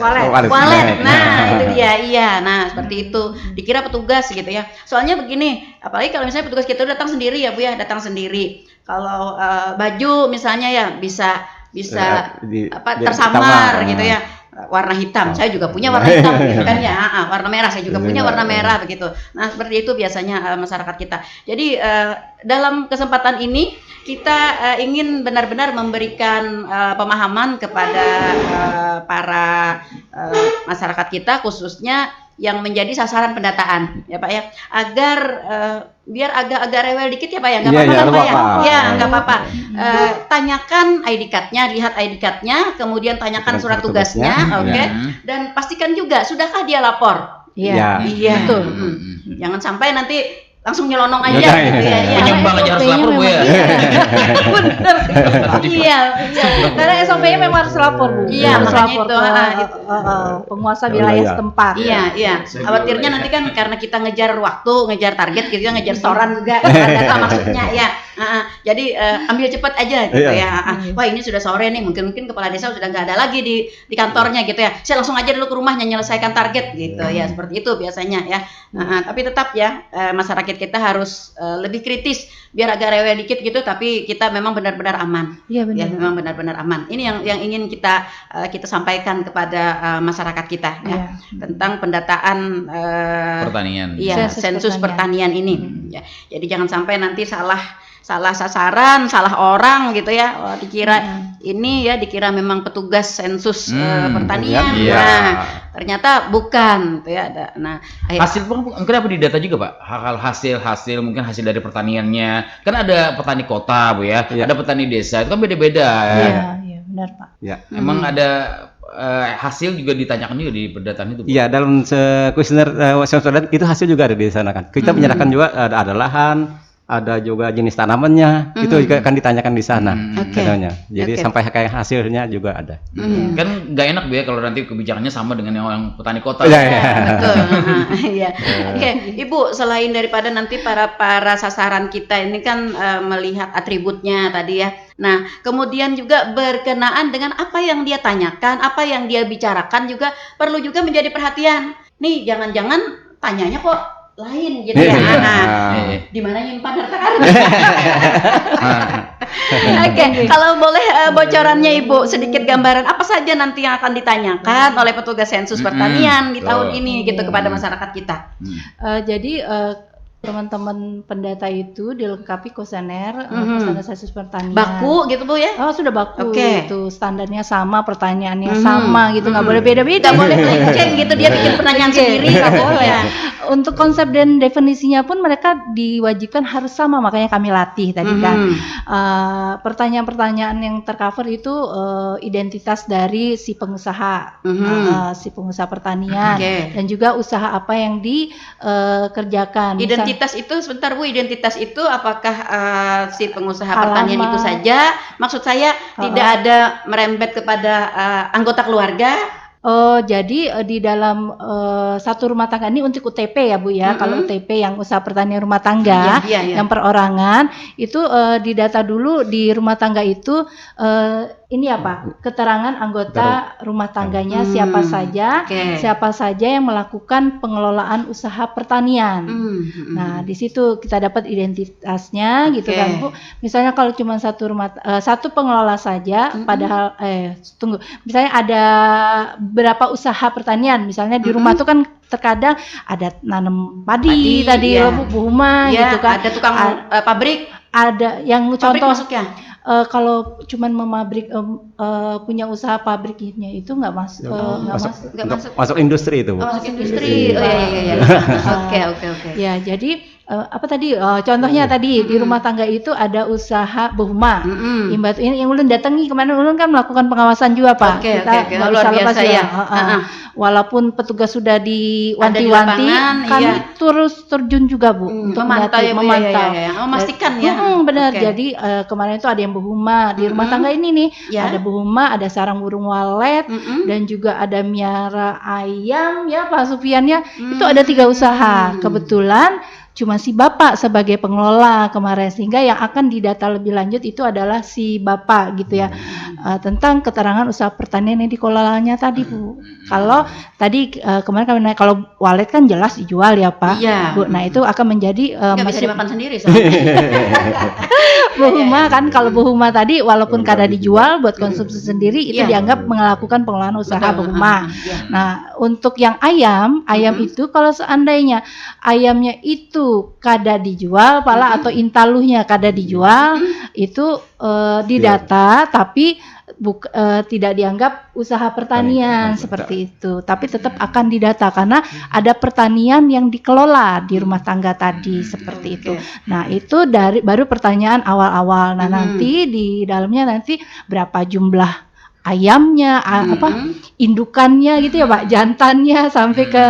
A: walet. Nah, itu dia. Iya. Nah, seperti itu. Dikira petugas gitu ya. Soalnya begini, apalagi kalau misalnya petugas kita datang sendiri ya Bu ya, datang sendiri. Kalau baju misalnya ya bisa tersamar gitu ya. Warna hitam, saya juga punya warna hitam gitu kan ya. Warna merah saya juga punya warna merah begitu. Nah, seperti itu biasanya masyarakat kita. Jadi dalam kesempatan ini kita ingin benar-benar memberikan pemahaman kepada para masyarakat kita khususnya yang menjadi sasaran pendataan ya Pak ya, agar biar agak rewel dikit ya Pak ya, nggak apa-apa ya, nggak apa-apa. Tanyakan ID card-nya, lihat ID card-nya, kemudian tanyakan surat tugasnya, dan pastikan juga sudahkah dia lapor. Iya, betul. Jangan sampai nanti langsung nyelonong aja gitu ya.
C: Penyumbang aja harus lapor Bu ya.
B: Bener. Iya. Karena SOP-nya memang harus lapor Bu.
A: Iya,
B: harus
A: lapor
B: itu penguasa wilayah setempat.
A: Iya. Khawatirnya nanti kan karena kita ngejar waktu, ngejar target gitu ya, ngejar setoran juga data maksudnya ya. Jadi ambil cepat aja gitu ya. Wah, ini sudah sore nih, mungkin kepala desa sudah nggak ada lagi di kantornya gitu ya. Saya langsung aja dulu ke rumahnya menyelesaikan target gitu ya, seperti itu biasanya ya. Tapi tetap ya masyarakat kita harus lebih kritis, biar agak rewel dikit gitu, tapi kita memang benar-benar aman. Iya benar. Ya, memang benar-benar aman. Ini yang ingin kita sampaikan kepada masyarakat kita ya, tentang pendataan
C: pertanian.
A: Iya, sensus pertanian ini. Ya, jadi jangan sampai nanti salah sasaran, salah orang gitu ya. Dikira ini ya, dikira memang petugas sensus pertanian. Nah, ternyata bukan gitu ya. Nah,
C: hasil mungkin apa didata juga Pak? Hal hasil mungkin hasil dari pertaniannya. Kan ada petani kota Bu ya, ada petani desa, itu kan beda-beda.
B: Iya, benar Pak.
D: Ya.
C: Emang ada hasil juga ditanyakan juga di pendataan itu Bu?
D: Iya, dalam kuesioner itu hasil juga ada di sana kan. Kita menyerahkan juga ada lahan, ada juga jenis tanamannya, itu juga akan ditanyakan di sana. Jadi sampai kayak hasilnya juga ada.
C: Kan nggak enak Bu ya kalau nanti kebijakannya sama dengan yang petani kota.
A: Betul. Iya. Ibu, selain daripada nanti para sasaran kita ini kan melihat atributnya tadi ya. Nah, kemudian juga berkenaan dengan apa yang dia tanyakan, apa yang dia bicarakan juga perlu juga menjadi perhatian. Nih, jangan-jangan tanyanya kok lain gitu ya. Di mana nyimpan harta karun? Kalau boleh bocorannya Ibu, sedikit gambaran apa saja nanti yang akan ditanyakan oleh petugas sensus pertanian di tahun ini gitu kepada masyarakat kita.
B: Jadi Teman-teman pendata itu dilengkapi kuesioner, kuesioner sensus pertanian.
A: Baku gitu Bu ya?
B: Oh, sudah baku.
A: Oke.
B: Itu standarnya sama, pertanyaannya sama gitu, nggak boleh beda-beda.
A: Nggak boleh melenceng gitu, dia bikin pertanyaan sendiri, nggak boleh.
B: Untuk konsep dan definisinya pun mereka diwajibkan harus sama, makanya kami latih tadi kan. Pertanyaan-pertanyaan yang tercover itu identitas dari si pengusaha, si pengusaha pertanian, dan juga usaha apa yang dikerjakan.
A: Identitas itu, sebentar Bu, identitas itu apakah si pengusaha pertanian itu saja? Maksud saya tidak ada merembet kepada anggota keluarga.
B: Jadi di dalam satu rumah tangga ini untuk UTP ya Bu ya. Kalau UTP yang usaha pertanian rumah tangga, yang perorangan itu didata dulu di rumah tangga itu ini apa? Keterangan anggota rumah tangganya siapa saja yang melakukan pengelolaan usaha pertanian. Nah, di situ kita dapat identitasnya gitu kan Bu. Misalnya kalau cuma satu pengelola saja, padahal misalnya ada berapa usaha pertanian, misalnya di rumah tuh kan terkadang ada nanam padi tadi Bu Huma gitu kan.
A: Ada tukang pabrik,
B: ada yang
A: pabrik
B: contoh
A: masuknya.
B: Kalau cuman memabrik punya usaha pabriknya itu nggak
D: masuk industri itu Bu.
A: Masuk industri. Iya. Oke.
B: Ya, jadi apa tadi contohnya tadi di rumah tangga itu ada usaha Bu Huma. Imbat ini yang ulun datangi kemarin, ulun kan melakukan pengawasan juga Pak.
A: Kita nggak bisa lepas ya.
B: Walaupun petugas sudah diwanti-wanti, kami terus terjun juga Bu untuk memantau,
A: memastikan ya.
B: Benar. Jadi kemarin itu ada yang Bu Huma di rumah tangga ini nih, ada Bu Huma, ada sarang burung walet, dan juga ada miara ayam ya Pak Sufian ya. Itu ada 3 usaha. Kebetulan cuma si bapak sebagai pengelola kemarin, sehingga yang akan didata lebih lanjut itu adalah si bapak gitu ya, tentang keterangan usaha pertanian yang dikelolanya tadi Bu. Kalau tadi kemarin kami naik, kalau walet kan jelas dijual ya Pak. Bu. Nah itu akan menjadi
A: bisa dimakan sendiri
B: Bu Huma kan, kalau Bu Huma tadi walaupun kada dijual buat konsumsi sendiri itu dianggap melakukan pengelolaan usaha Bu Huma. Nah untuk yang ayam itu kalau seandainya ayamnya itu kada dijual atau intaluhnya kada dijual, itu didata tapi tidak dianggap usaha pertanian seperti itu, tapi tetap akan didata karena ada pertanian yang dikelola di rumah tangga tadi seperti itu. Nah itu baru pertanyaan awal-awal. Nah nanti di dalamnya nanti berapa jumlah ayamnya, indukannya gitu ya Pak, jantannya sampai ke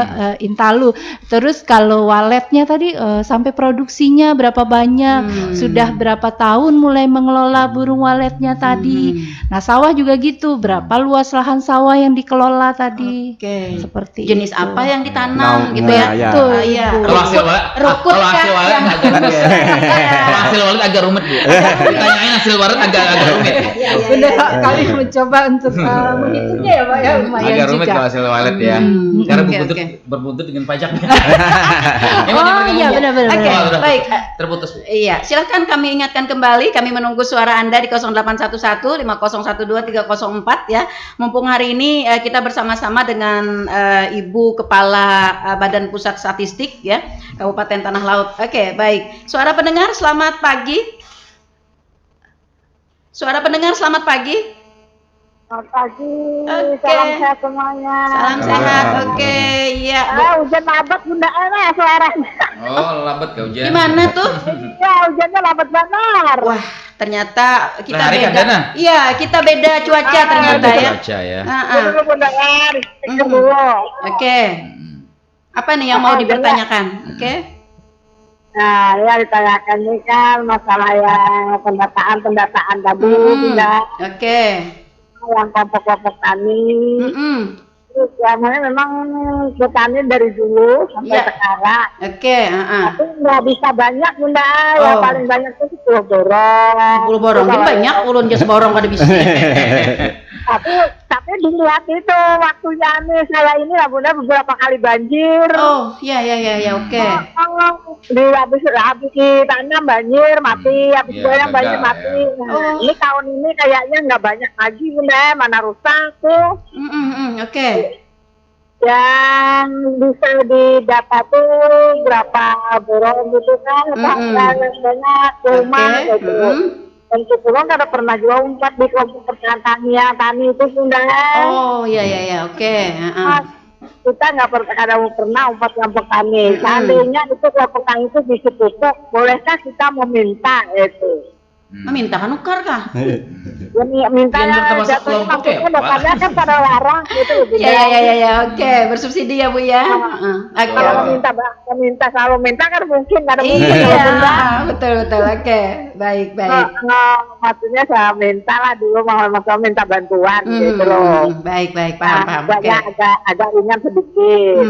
B: intalu. Terus kalau waletnya tadi sampai produksinya berapa banyak, sudah berapa tahun mulai mengelola burung waletnya tadi. Nah sawah juga gitu, berapa luas lahan sawah yang dikelola tadi. Seperti
A: jenis
B: itu.
A: apa yang ditanam gitu ya.
C: Kalau hasil walet hasil walet agak rumit Bu. Ditanyain hasil walet agak rumit.
B: Benar, kami mencoba untuk menghitungnya ya Pak ya, lumayan
C: agak rumit
B: juga.
C: kalau hasil walet ya. Sekarang berbuntut dengan pajaknya.
B: Iya benar.
A: Baik.
C: Terputus.
A: Iya, silakan kami ingatkan kembali, kami menunggu suara Anda di 0811 5012 304 ya. Mumpung hari ini kita bersama-sama dengan Ibu Kepala Badan Pusat Statistik ya, Kabupaten Tanah Laut. Oke, baik. Suara pendengar selamat pagi. Selamat pagi.
E: Selamat pagi. Salam sehat semuanya.
A: Salam sehat. Ya.
E: Hujan lambat Bunda Ana suaranya.
C: Oh, lambat ke hujan.
A: Gimana tuh?
E: Ya, hujannya lambat banget.
A: Wah, ternyata kita
C: Hari
A: beda.
C: Kandana.
A: Iya, kita beda cuaca ternyata ya.
C: Cuaca ya.
E: Dulu Bunda Ana,
A: Oke. Apa nih yang mau dipertanyakan? Oke.
E: Nah, ya ditanyakan ini kan masalah yang pendataan tadi, Bunda.
A: Oke.
E: Yang kelompok-kelompok tani. Terus namanya memang petani dari dulu sampai sekarang.
A: Oke.
E: Tapi nggak bisa banyak Bunda. Yang paling banyak itu 10 borong.
A: 10 borong. Jadi banyak ulun jas borong kada bisa.
E: Tapi dilihat itu waktunya nih saya ini lah Bunda beberapa kali banjir.
A: Oh, iya oke.
E: Habis ditanam banjir mati, habis goyang banjir mati. Nah, ini tahun ini kayaknya nggak banyak lagi Bunda, mana rusak tuh.
A: Oke.
E: yang bisa didata tuh berapa burung gitu kan, banyak rumah gitu. Dan kebetulan kada pernah juga umpat di kelompok pertanian tani itu sudah.
A: Oh iya, oke.
E: Kita nggak pernah umpat kelompok tani. Seandainya itu kelompok tani itu bisa pupuk, bolehkah kita meminta itu?
A: Meminta kan ukar kah?
E: Ya, minta
C: Yang termasuk kelompok ya, Pak?
E: bapaknya kan pada larang gitu.
A: Ya, oke, bersubsidi ya Bu ya. Oke.
E: Kalau minta kan mungkin ada
A: Iya, betul, oke, baik.
E: Maksudnya saya minta lah dulu mau minta bantuan gitu loh.
A: Baik, paham. Oke.
E: Agak ringan sedikit.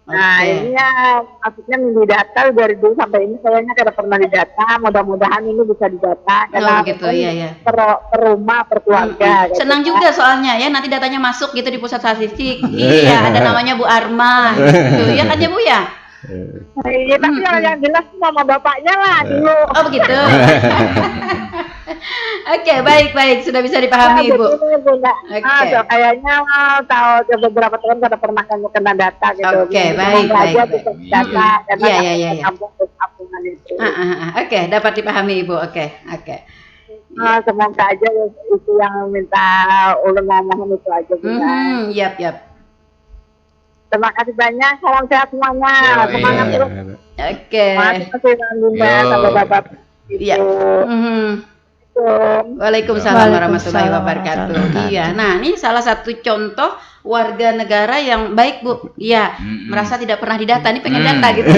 E: Nah, ini ya maksudnya didata dari dulu sampai ini kayaknya tidak pernah didata. Mudah-mudahan ini bisa didata. Karena
A: gitu, iya.
E: Per rumah, per keluarga.
A: Senang juga soalnya ya, nanti datanya masuk gitu di pusat statistik. Iya, ada namanya Bu Arma gitu. Ya kan ya Bu ya?
E: Iya, tapi yang jelas mama bapaknya lah dulu.
A: Oh begitu. Oke, baik, sudah bisa dipahami Ibu.
E: Oke. Kayaknya tahu beberapa tahun kada pernah kena data gitu.
A: Oke, baik.
E: Data
A: Iya.
E: Kampungan itu.
A: Oke, dapat dipahami Ibu. Oke.
E: Semoga aja itu yang minta ulun ngomong itu aja.
A: Yap.
E: Terima kasih banyak. Salam sehat semuanya. Semangat terus.
A: Oke.
E: Terima kasih Bunda, sampai Bapak.
A: Iya. Waalaikumsalam warahmatullahi wabarakatuh. Iya, nah ini salah satu contoh warga negara yang baik Bu. Iya, merasa tidak pernah didata, ini pengen data gitu.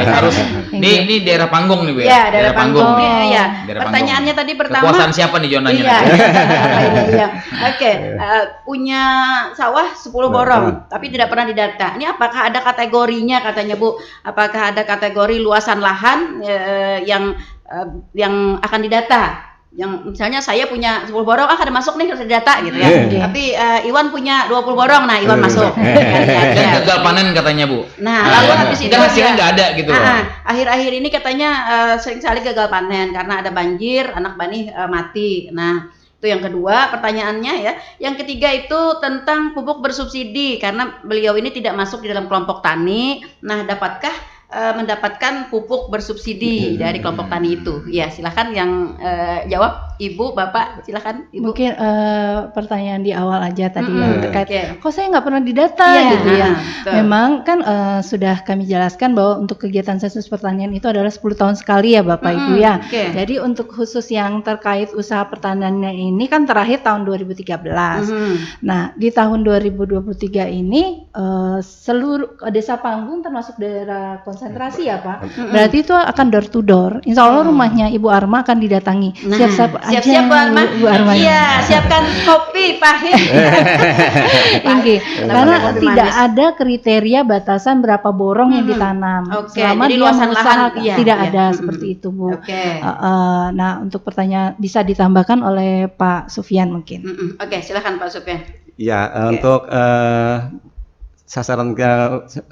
C: Harus. Ini daerah panggung nih Bu ya.
A: Iya, daerah panggung. Iya.
C: Daerah
A: Pertanyaannya tadi pertama.
C: Kekuasaan siapa nih zonanya?
A: Iya. Oke, punya sawah 10 borong, tapi tidak pernah didata. Ini apakah ada kategorinya katanya Bu? Apakah ada kategori luasan lahan yang akan didata? Yang misalnya saya punya 10 borong, kada masuk nih harus didata gitu ya. Tapi Iwan punya 20 borong, nah Iwan masuk.
C: Dan gagal panen katanya Bu.
A: Nah, lalu habis itu
C: hasilnya nggak ada gitu.
A: Akhir-akhir ini katanya sering sekali gagal panen karena ada banjir, anak bani mati. Nah, itu yang kedua pertanyaannya ya. Yang ketiga itu tentang pupuk bersubsidi karena beliau ini tidak masuk di dalam kelompok tani. Nah, dapatkah mendapatkan pupuk bersubsidi dari kelompok tani itu? Ya, silakan yang jawab Ibu, Bapak, silakan Ibu.
B: Mungkin pertanyaan di awal aja tadi yang terkait, kok saya nggak pernah didata gitu ya. Memang kan sudah kami jelaskan bahwa untuk kegiatan sensus pertanian itu adalah 10 tahun sekali ya Bapak Ibu ya. Jadi untuk khusus yang terkait usaha pertaniannya ini kan terakhir tahun 2013. Nah, di tahun 2023 ini seluruh desa Panggung termasuk daerah konsentrasi ya Pak. Berarti itu akan door to door. Insya Allah rumahnya Ibu Arma akan didatangi.
A: Siap-siap Bu Arma. Iya, siapkan kopi pahit.
B: Karena tidak ada kriteria batasan berapa borong yang ditanam. Selama dia usaha tidak ada seperti itu Bu. Nah, untuk pertanyaan bisa ditambahkan oleh Pak Sufyan mungkin.
A: Oke, silakan Pak Sufyan.
D: Ya, untuk sasaran ke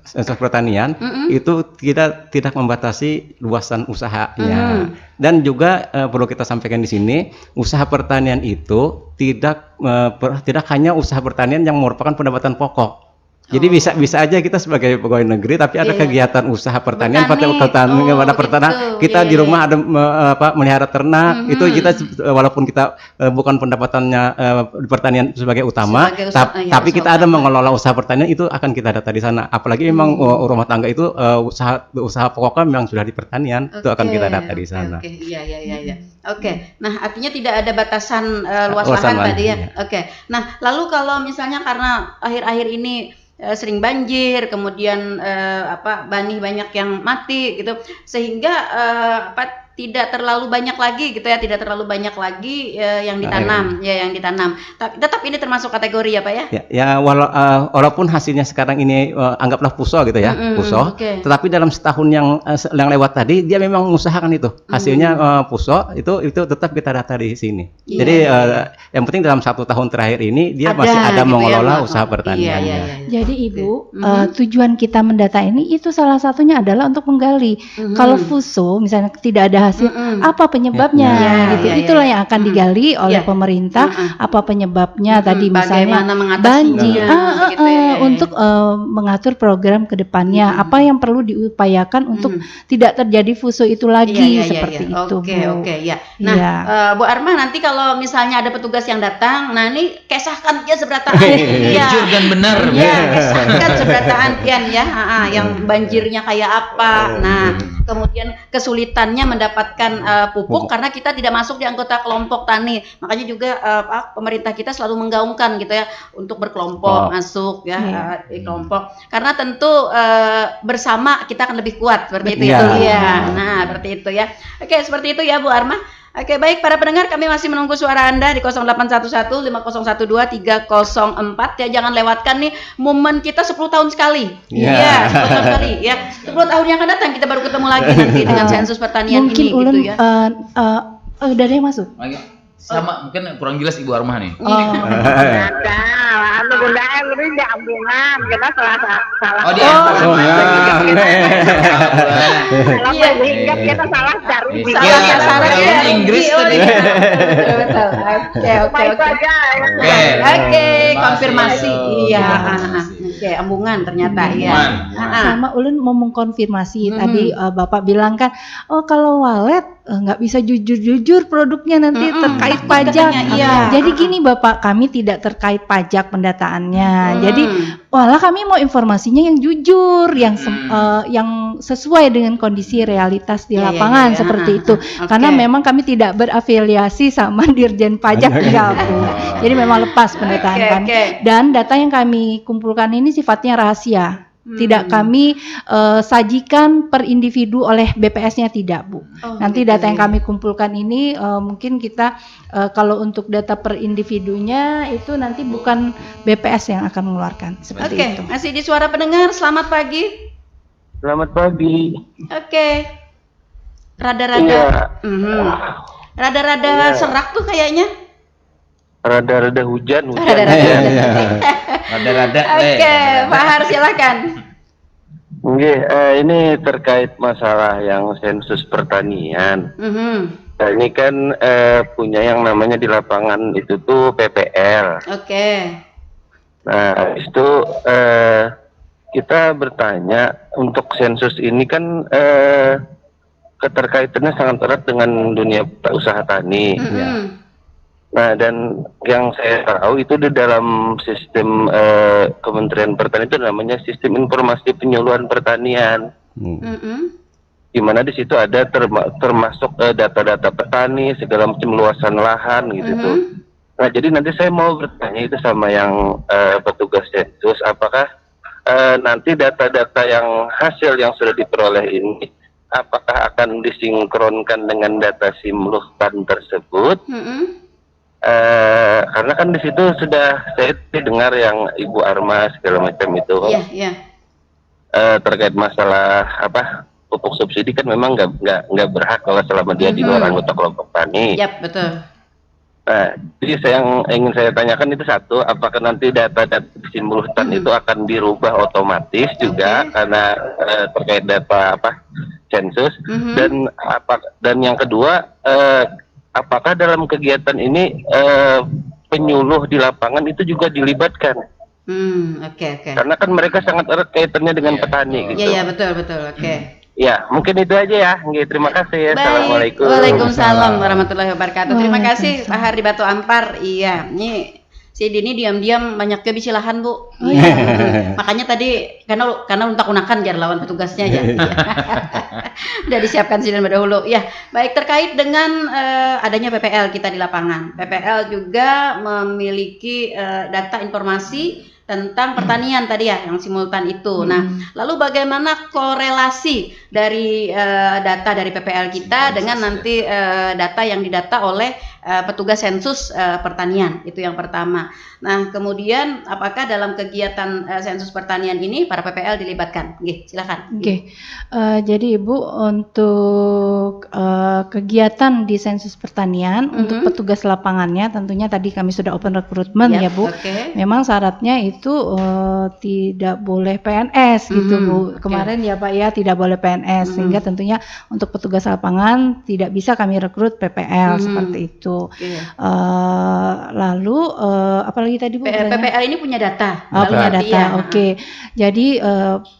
D: sensus pertanian itu kita tidak membatasi luasan usahanya. Dan juga perlu kita sampaikan di sini, usaha pertanian itu tidak hanya usaha pertanian yang merupakan pendapatan pokok. Jadi bisa aja kita sebagai pegawai negeri tapi ada kegiatan usaha pertanian pada pertanian kita di rumah ada melihara ternak itu kita walaupun kita bukan pendapatannya pertanian sebagai utama tapi kita ada mengelola usaha pertanian itu akan kita data di sana. Apalagi memang rumah tangga itu usaha pokoknya memang sudah di pertanian itu akan kita data di sana.
A: Iya. Oke. Nah, artinya tidak ada batasan luas lahan tadi ya. Oke. Nah, lalu kalau misalnya karena akhir-akhir ini sering banjir, kemudian bani banyak yang mati gitu, sehingga tidak terlalu banyak lagi gitu ya, tidak terlalu banyak lagi yang ditanam, yang ditanam. Tapi tetap ini termasuk kategori ya Pak ya? Ya,
D: walaupun hasilnya sekarang ini anggaplah puso gitu ya, puso. Tetapi dalam setahun yang lewat tadi dia memang mengusahakan itu, hasilnya puso itu tetap kita data di sini. Jadi yang penting dalam 1 tahun terakhir ini dia masih ada gitu mengelola usaha pertanian.
B: Jadi Ibu, tujuan kita mendata ini itu salah satunya adalah untuk menggali. Kalau puso misalnya tidak ada hasil, apa penyebabnya gitu. Itulah yang akan digali oleh pemerintah, apa penyebabnya tadi misalnya
A: bagaimana mengatasinya
B: banjir, untuk mengatur program ke depannya, apa yang perlu diupayakan untuk tidak terjadi fuso itu lagi seperti itu.
A: Oke, ya. Nah, Bu Arma, nanti kalau misalnya ada petugas yang datang, nah ini kesahkan dia seberapa
C: jujur dan benar.
A: Iya, kesahkan seberapa antian ya, yang banjirnya kayak apa. Nah, kemudian kesulitannya mendapatkan pupuk karena kita tidak masuk di anggota kelompok tani. Makanya juga pemerintah kita selalu menggaungkan gitu ya untuk berkelompok masuk ya di kelompok. Karena tentu bersama kita akan lebih kuat seperti itu ya. Nah, seperti itu ya. Oke, seperti itu ya Bu Arma. Oke, baik para pendengar, kami masih menunggu suara Anda di 0811 5012 304 ya. Jangan lewatkan nih momen kita 10 tahun sekali. Iya, 10 tahun sekali ya. 10 tahun yang akan datang kita baru ketemu lagi nanti dengan sensus pertanian
B: mungkin
A: ini
B: Ulun,
A: gitu ya.
B: Udah ada yang masuk?
C: Sama mungkin kurang jelas Ibu Armah nih.
E: Anu bunda ini diambungan, kita salah.
C: Oh, diambungan.
E: Iya, kita salah cari.
A: Salah ya.
C: Inggris tadi.
A: Betul. Oke. Oke, konfirmasi. Iya. Oke, ambungan ternyata ya.
B: Sama Ulun mau mengkonfirmasi tadi Bapak bilang kan, kalau walet nggak bisa jujur-jujur produknya nanti terkait pajak. Jadi gini Bapak, kami tidak terkait pajak pendataannya. Jadi walah kami mau informasinya yang jujur, yang sesuai dengan kondisi realitas di lapangan seperti itu. Karena memang kami tidak berafiliasi sama Dirjen Pajak enggak Bu. Jadi memang lepas pendataan kami. Dan data yang kami kumpulkan ini sifatnya rahasia. Tidak kami sajikan per individu oleh BPS-nya tidak Bu. Nanti data yang kami kumpulkan ini mungkin kita kalau untuk data per individunya itu nanti bukan BPS yang akan mengeluarkan seperti itu.
A: Oke, masih di suara pendengar. Selamat pagi.
F: Selamat pagi.
A: Oke. Rada-rada rada-rada serak tuh kayaknya.
F: Rada-rada hujan.
C: Rada-rada.
A: Oke, Pak Har silakan.
F: Oke, ini terkait masalah yang sensus pertanian. Nah, ini kan punya yang namanya di lapangan itu tuh PPL.
A: Oke.
F: Nah, itu kita bertanya untuk sensus ini kan keterkaitannya sangat erat dengan dunia usaha tani. Nah, dan yang saya tahu itu di dalam sistem Kementerian Pertanian itu namanya Sistem Informasi Penyuluhan Pertanian. Di mana di situ ada termasuk data-data petani, segala macam luasan lahan gitu tuh. Nah, jadi nanti saya mau bertanya itu sama yang petugas sensus, apakah nanti data-data yang hasil yang sudah diperoleh ini apakah akan disinkronkan dengan data simluhtan tersebut? Karena kan di situ sudah saya dengar yang Ibu Arma segala macam itu terkait masalah pupuk subsidi kan memang nggak berhak kalau selama dia di luar anggota kelompok tani.
A: Yap, betul.
F: Nah, jadi yang ingin saya tanyakan itu satu, apakah nanti data-data simulutan itu akan dirubah otomatis juga karena terkait data sensus dan yang kedua apakah dalam kegiatan ini penyuluh di lapangan itu juga dilibatkan?
A: Oke.
F: Karena kan mereka sangat erat kaitannya dengan petani gitu.
A: Iya, betul. Oke.
F: Ya, mungkin itu aja ya. Terima kasih. Assalamualaikum.
A: Waalaikumsalam warahmatullahi wabarakatuh. Terima kasih Pak Har di Batu Ampar. Iya, ini si Dini diam-diam banyak bisi lahan Bu. Makanya tadi karena untak-unakan jar lawan petugasnya aja. Udah disiapkan sidang berdahulu. Ya, baik terkait dengan adanya PPL kita di lapangan. PPL juga memiliki data informasi tentang pertanian tadi ya yang simultan itu. Nah, lalu bagaimana korelasi dari data dari PPL kita dengan nanti data yang didata oleh petugas sensus pertanian, itu yang pertama. Nah, kemudian apakah dalam kegiatan sensus pertanian ini para PPL dilibatkan? Silakan.
B: Jadi Ibu, untuk kegiatan di sensus pertanian untuk petugas lapangannya tentunya tadi kami sudah open recruitment ya Bu. Memang syaratnya itu tidak boleh PNS gitu Bu. Kemarin ya Pak ya tidak boleh PNS, sehingga tentunya untuk petugas lapangan tidak bisa kami rekrut PPL seperti itu. Lalu apalagi tadi Bu?
A: PPL ini punya data.
B: Punya data. Jadi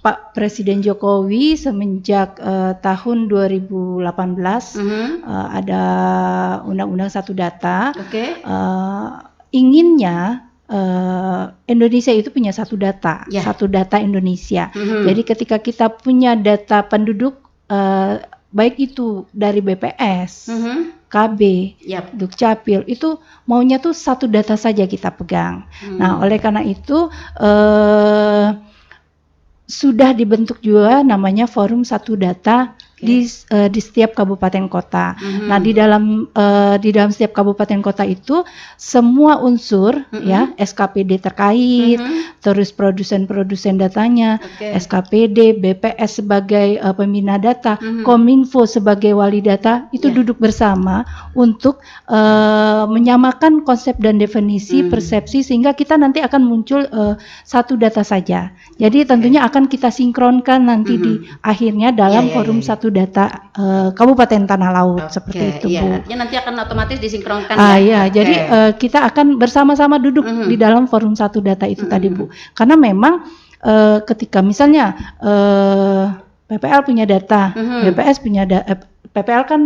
B: Pak Presiden Jokowi semenjak tahun 2018 ada Undang-Undang Satu Data. Inginnya Indonesia itu punya satu data, satu data Indonesia. Jadi ketika kita punya data penduduk, baik itu dari BPS, KB, Dukcapil, itu maunya tuh satu data saja kita pegang. Nah, oleh karena itu sudah dibentuk juga namanya Forum Satu Data di setiap kabupaten kota. Nah, di dalam setiap kabupaten kota itu semua unsur ya, SKPD terkait, terus produsen datanya, SKPD, BPS sebagai pembina data, Kominfo sebagai wali data itu duduk bersama untuk menyamakan konsep dan definisi persepsi sehingga kita nanti akan muncul satu data saja. Jadi tentunya akan kita sinkronkan nanti di akhirnya dalam Forum Satu Data Kabupaten Tanah Laut seperti itu Bu.
A: Ya, nanti akan otomatis disinkronkan.
B: Jadi kita akan bersama-sama duduk di dalam Forum Satu Data itu tadi Bu. Karena memang ketika misalnya PPL punya data, BPS punya data. PPL kan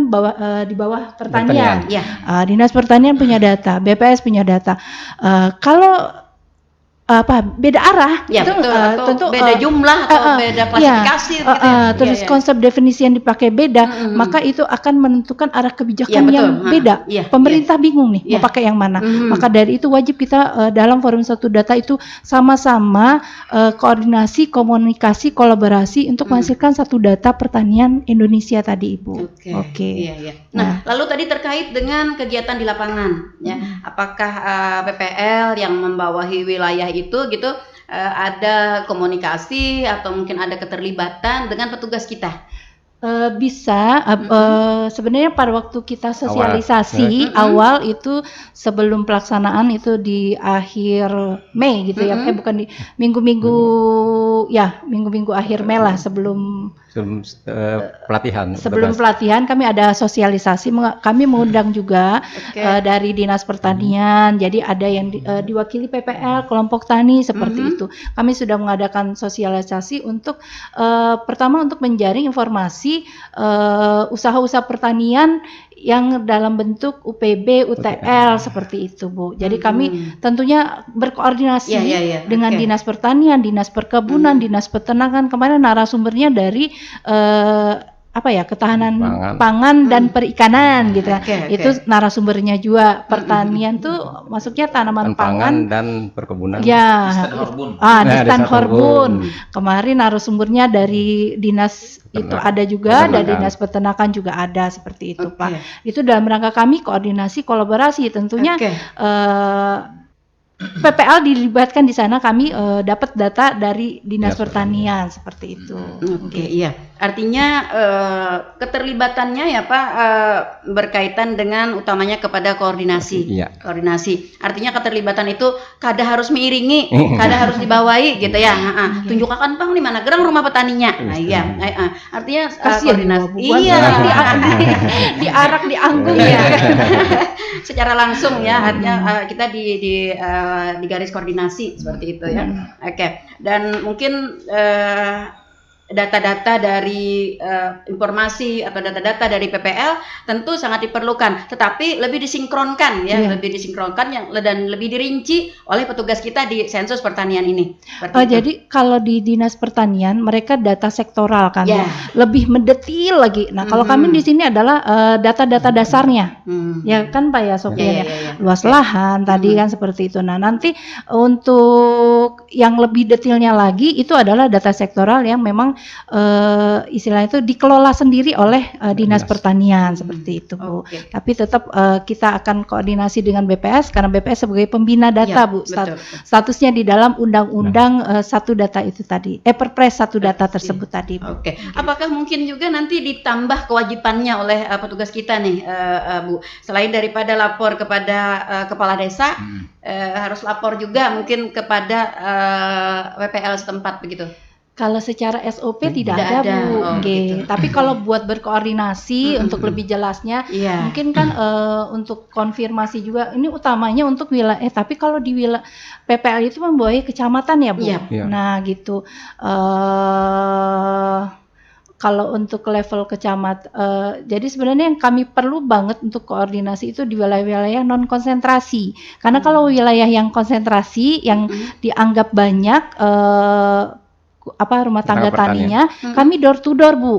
B: di bawah pertanian. Dinas Pertanian punya data, BPS punya data. Kalau beda arah
A: itu tentu beda jumlah atau beda klasifikasi
B: terus konsep definisi yang dipakai beda, maka itu akan menentukan arah kebijakan yang beda. Pemerintah bingung nih mau pakai yang mana. Maka dari itu wajib kita dalam Forum Satu Data itu sama-sama koordinasi, komunikasi, kolaborasi untuk menghasilkan satu data pertanian Indonesia tadi Ibu.
A: Nah, lalu tadi terkait dengan kegiatan di lapangan ya, apakah PPL yang membawahi wilayah itu gitu ada komunikasi atau mungkin ada keterlibatan dengan petugas kita?
B: Bisa sebenarnya pada waktu kita sosialisasi awal itu sebelum pelaksanaan itu di akhir Mei gitu ya, bukan di minggu-minggu akhir Mei lah sebelum
D: pelatihan.
B: Sebelum pelatihan kami ada sosialisasi, kami mengundang juga dari Dinas Pertanian, jadi ada yang diwakili PPL, kelompok tani seperti itu. Kami sudah mengadakan sosialisasi untuk pertama untuk menjaring informasi usaha-usaha pertanian yang dalam bentuk UPB, UTL seperti itu Bu. Jadi kami tentunya berkoordinasi dengan Dinas Pertanian, Dinas Perkebunan, Dinas Peternakan. Kemarin narasumbernya dari ketahanan pangan dan perikanan gitu. Itu narasumbernya juga. Pertanian tuh masuknya tanaman pangan
D: dan perkebunan.
B: Distan Horbun. Kemarin narasumbernya dari dinas itu ada juga, dari Dinas Peternakan juga ada seperti itu Pak. Itu dalam rangka kami koordinasi, kolaborasi tentunya PPL dilibatkan di sana, kami dapat data dari Dinas Pertanian seperti itu.
A: Artinya keterlibatannya ya Pak berkaitan dengan utamanya kepada koordinasi. Koordinasi. Artinya keterlibatan itu kadang harus mengiringi, kadang harus dibawahi gitu ya. Tunjukkan Bang di mana gerang rumah petaninya. Artinya koordinasi.
B: Diarak dianggung ya.
A: Secara langsung ya, artinya kita di garis koordinasi seperti itu ya. Dan mungkin data-data dari informasi atau data-data dari PPL tentu sangat diperlukan, tetapi lebih disinkronkan ya, lebih disinkronkan dan lebih dirinci oleh petugas kita di sensus pertanian ini.
B: Jadi kalau di Dinas Pertanian mereka data sektoral kan, lebih mendetil lagi. Nah kalau kami di sini adalah data-data dasarnya, ya kan Pak ya Sofian luas lahan tadi kan seperti itu. Nah nanti untuk yang lebih detailnya lagi itu adalah data sektoral yang memang istilahnya itu dikelola sendiri oleh Dinas Pertanian seperti itu, Bu. Tapi tetap kita akan koordinasi dengan BPS karena BPS sebagai pembina data, Bu. Statusnya di dalam undang-undang satu data itu tadi. Perpres satu data tersebut tadi, Bu.
A: Apakah mungkin juga nanti ditambah kewajibannya oleh petugas kita nih, Bu? Selain daripada lapor kepada kepala desa, harus lapor juga mungkin kepada WPL setempat begitu.
B: Kalau secara SOP tidak ada, Bu. Gitu. Tapi kalau buat berkoordinasi untuk lebih jelasnya, mungkin kan untuk konfirmasi juga ini utamanya untuk wilayah. Tapi kalau di wilayah PPL itu membawahi kecamatan ya, Bu. Nah, gitu. Kalau untuk level kecamatan, jadi sebenarnya yang kami perlu banget untuk koordinasi itu di wilayah-wilayah non konsentrasi. Karena kalau wilayah yang konsentrasi, yang dianggap banyak rumah tangga taninya, kami door to door, Bu.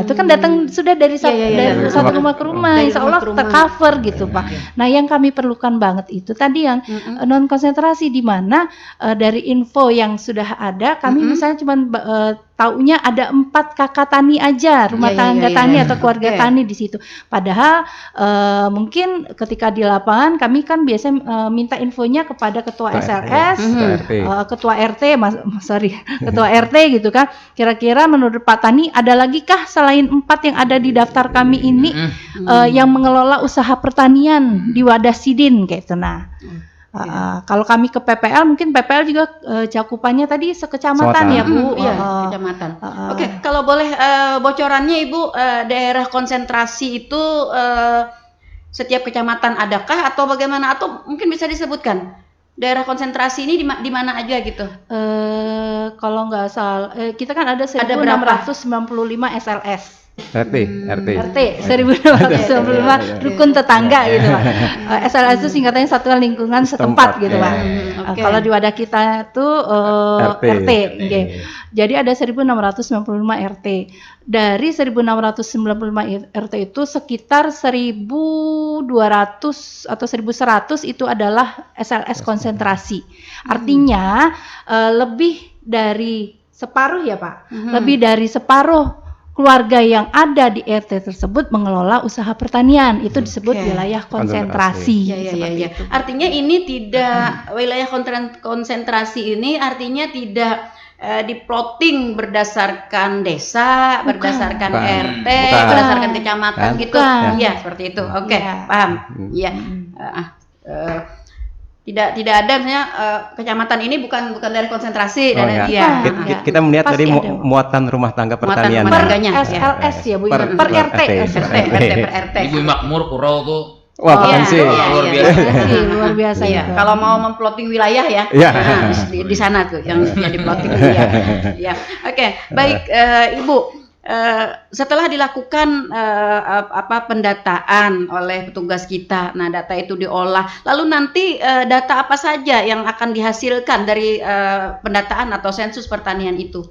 B: Itu kan datang sudah dari satu rumah ke rumah, insya Allah tercover gitu, Pak. Nah, yang kami perlukan banget itu tadi yang non konsentrasi, di mana dari info yang sudah ada, kami misalnya cuma taunya ada 4 kakak tani aja, rumah tangga tani atau keluarga tani di situ. Padahal mungkin ketika di lapangan kami kan biasa minta infonya kepada ketua SLS, ketua RT, ketua RT gitu kan. Kira-kira menurut Pak Tani ada lagi kah selain 4 yang ada di daftar kami ini yang mengelola usaha pertanian di wadah Sidin kayak itu. Nah, kalau kami ke PPL, mungkin PPL juga cakupannya tadi sekecamatan ya, Bu.
A: Kecamatan. Kalau boleh bocorannya, Ibu, daerah konsentrasi itu setiap kecamatan adakah atau bagaimana? Atau mungkin bisa disebutkan daerah konsentrasi ini di mana aja gitu?
B: Kalau nggak salah, kita kan ada 1695 SLS.
D: RT
B: 1695 rukun tetangga gitu, Pak. SLS itu singkatannya Satuan Lingkungan Setempat gitu, Pak. Kalau di wadah kita tuh RT. Jadi ada 1695 RT. Dari 1695 RT itu sekitar 1200 atau 1100 itu adalah SLS konsentrasi. Artinya lebih dari separuh ya, Pak. Lebih dari separuh keluarga yang ada di RT tersebut mengelola usaha pertanian, itu disebut wilayah konsentrasi.
A: Artinya ini tidak wilayah konsentrasi ini artinya tidak diplotting berdasarkan desa, berdasarkan RT, berdasarkan kecamatan gitu. Iya, seperti itu. Paham. Iya. Tidak ada misalnya kecamatan ini bukan dari konsentrasi dan
D: kita melihat dari muatan rumah tangga pertanian.
B: SLS ya, Bu. Per RT.
A: Per RT.
C: Ibu Makmur Kurau tuh
D: potensi
B: luar biasa.
A: Kalau mau memplotting wilayah ya, di sana tuh yang diplotting. Baik, Ibu. Setelah dilakukan pendataan oleh petugas kita, nah data itu diolah, lalu nanti data apa saja yang akan dihasilkan dari pendataan atau sensus pertanian itu?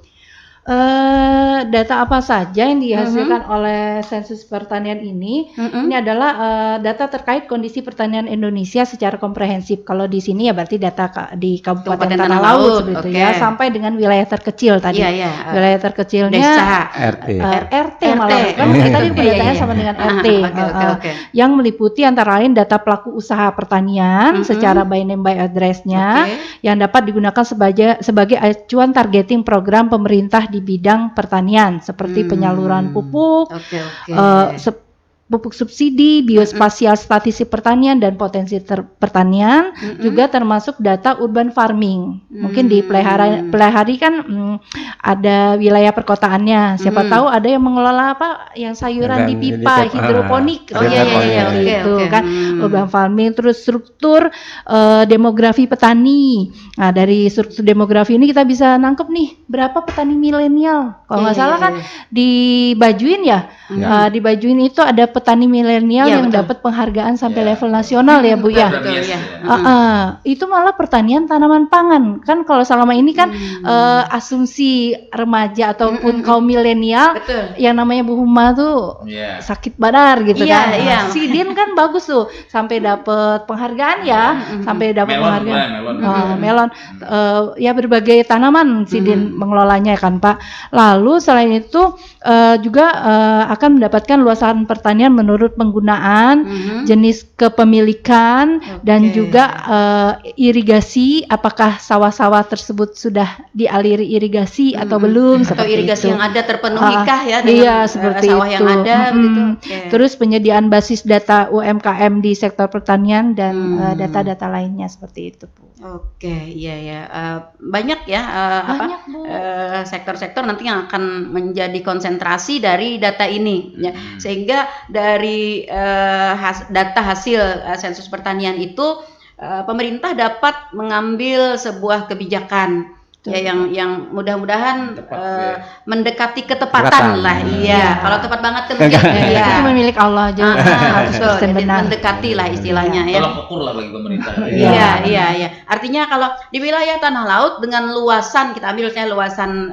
B: Data apa saja yang dihasilkan oleh sensus pertanian ini adalah data terkait kondisi pertanian Indonesia secara komprehensif. Kalau di sini ya berarti data di Kabupaten Tanah Laut seperti itu ya, sampai dengan wilayah terkecil tadi. Wilayah terkecilnya
A: desa,
B: RT malah kan tadi pendatanya sama dengan RT. Yang meliputi antara lain data pelaku usaha pertanian secara by name by address-nya yang dapat digunakan sebagai acuan targeting program pemerintah di bidang pertanian seperti penyaluran pupuk, pupuk subsidi, biospasial statistik pertanian dan potensi pertanian, juga termasuk data urban farming. Mungkin di Pelihari kan ada wilayah perkotaannya. Siapa tahu ada yang mengelola yang sayuran di pipa hidroponik. Gitu kan. Urban farming, terus struktur demografi petani. Nah, dari struktur demografi ini kita bisa nangkep nih berapa petani milenial. Kalau nggak salah kan di Bajuin ya. Di Bajuin itu ada petani milenial
A: Iya,
B: yang
A: betul.
B: dapat penghargaan sampai
C: Iya.
B: level nasional ya Bu ya.
A: Betul, ya.
B: Itu malah pertanian tanaman pangan kan, kalau selama ini kan asumsi remaja ataupun kaum milenial
A: Betul.
B: yang namanya Bu Huma tuh
C: Iya.
B: sakit badar gitu
A: Iya,
B: kan.
A: iya.
B: Sidin kan bagus tuh sampai dapat penghargaan ya, sampai dapat
C: Melon,
B: penghargaan.
C: melon.
B: Melon, ya berbagai tanaman Sidin mengelolanya kan Pak. Lalu selain itu juga akan mendapatkan luasan pertanian menurut penggunaan, jenis kepemilikan, dan juga irigasi, apakah sawah-sawah tersebut sudah dialiri irigasi atau belum,
A: Atau
B: seperti
A: irigasi
B: itu.
A: yang ada terpenухikah ya dengan
B: Iya, seperti
A: sawah yang
B: itu.
A: ada begitu. Oke.
B: Terus penyediaan basis data UMKM di sektor pertanian dan data-data lainnya seperti itu Bu.
A: Oke, iya ya. Banyak ya
B: Banyak, Bu.
A: sektor-sektor nanti yang akan menjadi konsentrasi dari data ini ya. Sehingga dari data hasil sensus pertanian itu pemerintah dapat mengambil sebuah kebijakan ya yang mudah-mudahan mendekati ketepatan lah. Iya, kalau tepat banget kan mungkin ya.
B: Itu milik Allah aja.
A: Betul,
B: 100%
A: jadi
B: benar.
A: mendekati lah istilahnya ya.
C: Tolak ukur lah bagi pemerintah.
A: Iya. Artinya kalau di wilayah tanah laut dengan luasan, kita ambil misalnya luasan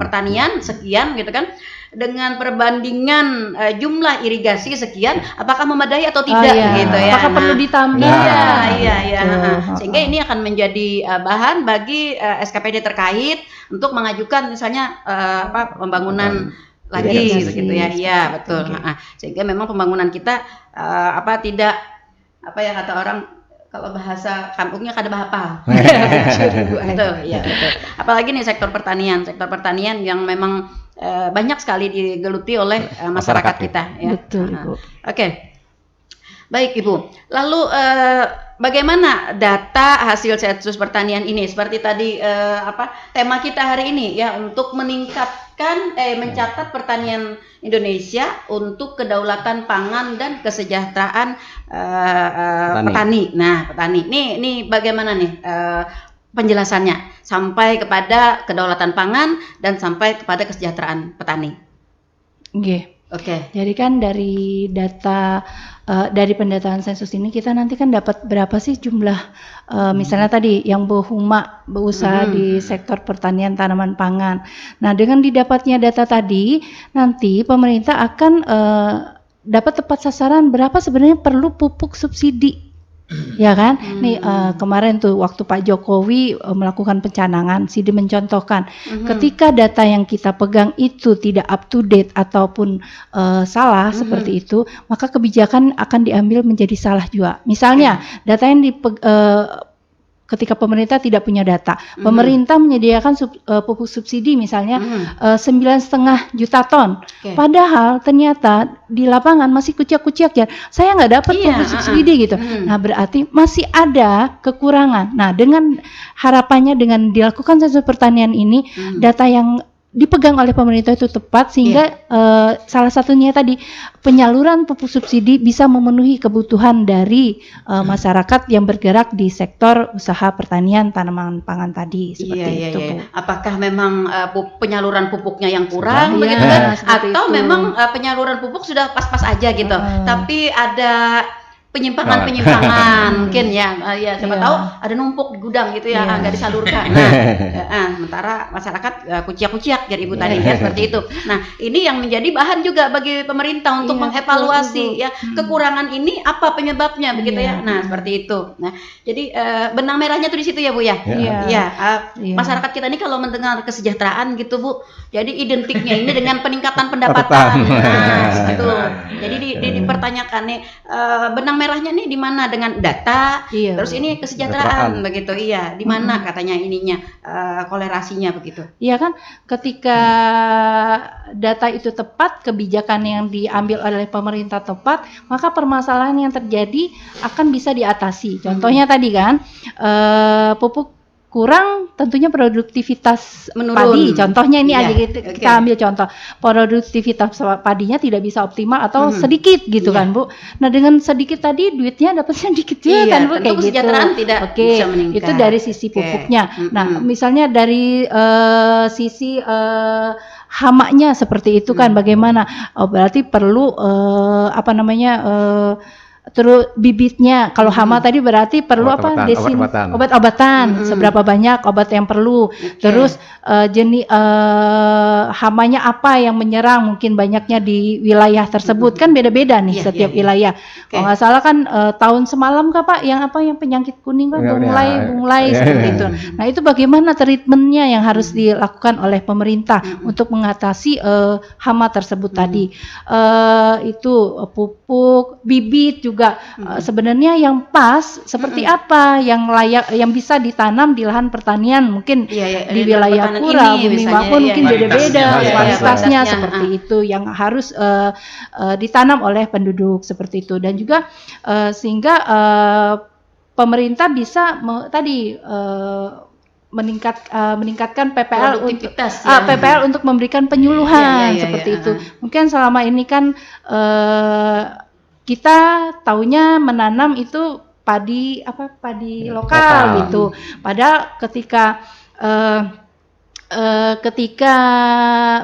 A: pertanian sekian gitu kan, dengan perbandingan jumlah irigasi sekian, apakah memadai atau tidak gitu ya?
B: Apakah perlu ditambah?
A: Iya. Sehingga ini akan menjadi bahan bagi SKPD terkait untuk mengajukan misalnya pembangunan lagi begitu ya. Iya, betul. Sehingga memang pembangunan kita tidak kata orang, kalau bahasa kampungnya kada bahapal. Betul, ya betul. Apalagi nih sektor pertanian yang memang banyak sekali digeluti oleh masyarakat kita ya.
B: Betul, Ibu.
A: Oke. Baik Ibu. Lalu bagaimana data hasil sensus pertanian ini? Seperti tadi tema kita hari ini ya, untuk mencatat pertanian Indonesia untuk kedaulatan pangan dan kesejahteraan petani. Nah, petani. Ini bagaimana nih penjelasannya sampai kepada kedaulatan pangan dan sampai kepada kesejahteraan petani? Oke.
B: Jadi kan dari data dari pendataan sensus ini kita nanti kan dapat berapa sih jumlah misalnya tadi yang Bu Huma berusaha di sektor pertanian tanaman pangan. Nah, dengan didapatnya data tadi, nanti pemerintah akan dapat tepat sasaran berapa sebenarnya perlu pupuk subsidi. Ya kan, nih kemarin tuh waktu Pak Jokowi melakukan pencanangan, Sidi mencontohkan ketika data yang kita pegang itu tidak up to date ataupun salah seperti itu, maka kebijakan akan diambil menjadi salah juga. Misalnya data yang ketika pemerintah tidak punya data, pemerintah menyediakan pupuk subsidi misalnya 9,5 juta ton. Padahal ternyata di lapangan masih kuciak-kuciak ya. Saya nggak dapat pupuk subsidi gitu. Nah, berarti masih ada kekurangan. Nah, dengan harapannya dengan dilakukan sensus pertanian ini, data yang dipegang oleh pemerintah itu tepat sehingga salah satunya tadi penyaluran pupuk subsidi bisa memenuhi kebutuhan dari masyarakat yang bergerak di sektor usaha pertanian tanaman pangan tadi seperti itu.
A: Apakah memang penyaluran pupuknya yang kurang begitu kan? Atau memang penyaluran pupuk sudah pas-pas aja gitu. Tapi ada penyimpangan mungkin ya siapa tahu ada numpuk di gudang gitu ya, nggak disalurkan. Sementara masyarakat kuciak-kuciak jadi Ibu tadi ya seperti itu. Nah, ini yang menjadi bahan juga bagi pemerintah untuk mengevaluasi ya kekurangan ini apa penyebabnya begitu ya. Nah, seperti itu. Nah, jadi benang merahnya tuh di situ ya Bu ya. Masyarakat kita ini kalau mendengar kesejahteraan gitu Bu, jadi identiknya ini dengan peningkatan pendapatan. Nah, gitu. Jadi dipertanyakan nih benang merahnya nih di mana dengan data, terus ini kesejahteraan begitu, di mana katanya ininya kolerasinya begitu.
B: Iya kan, ketika data itu tepat, kebijakan yang diambil oleh pemerintah tepat, maka permasalahan yang terjadi akan bisa diatasi. Contohnya tadi kan, pupuk kurang, tentunya produktivitas
A: menurun.
B: Padi. Contohnya ini aja kita ambil contoh, produktivitas padinya tidak bisa optimal atau sedikit gitu kan Bu. Nah, dengan sedikit tadi duitnya dapatnya dikit juga kan Bu, kayak gitu.
A: Kesejahteraan tidak bisa meningkat.
B: Itu dari sisi pupuknya. Nah, misalnya dari sisi hamanya seperti itu kan bagaimana? Oh, berarti perlu terus bibitnya. Kalau hama tadi berarti perlu obat-obatan. Seberapa banyak obat yang perlu. Terus jenis hamanya apa yang menyerang, mungkin banyaknya di wilayah tersebut kan beda-beda nih setiap wilayah. Kalau nggak salah kan tahun semalam Pak yang penyakit kuning kan bunglai seperti itu. Nah, itu bagaimana treatmentnya yang harus dilakukan oleh pemerintah untuk mengatasi hama tersebut tadi. Itu pupuk, bibit juga sebenarnya yang pas seperti apa yang layak, yang bisa ditanam di lahan pertanian, mungkin di wilayah Pura, Bumi Makmur mungkin beda-beda kualitasnya seperti itu yang harus ditanam oleh penduduk seperti itu. Dan juga sehingga pemerintah bisa meningkatkan PPL untuk memberikan penyuluhan seperti itu. Mungkin selama ini kan kita taunya menanam itu padi lokal gitu. Padahal ketika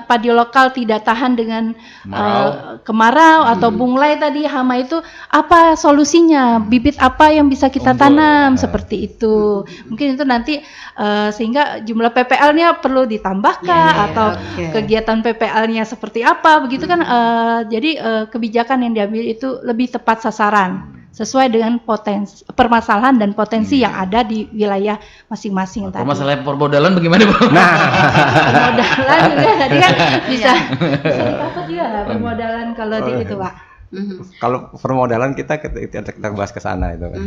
B: padi lokal tidak tahan dengan kemarau atau bunglai tadi, hama itu apa solusinya? Bibit apa yang bisa kita tanam seperti itu? Mungkin itu nanti sehingga jumlah PPL-nya perlu ditambahkah atau kegiatan PPL-nya seperti apa? Begitu kan jadi kebijakan yang diambil itu lebih tepat sasaran, sesuai dengan permasalahan dan potensi yang ada di wilayah masing-masing tadi.
C: Masalah permodalan bagaimana, Bu?
B: Permodalan juga tadi kan bisa dicover juga nggak permodalan kalau di itu, Pak?
D: Kalau permodalan kita bahas ke sana itu kan.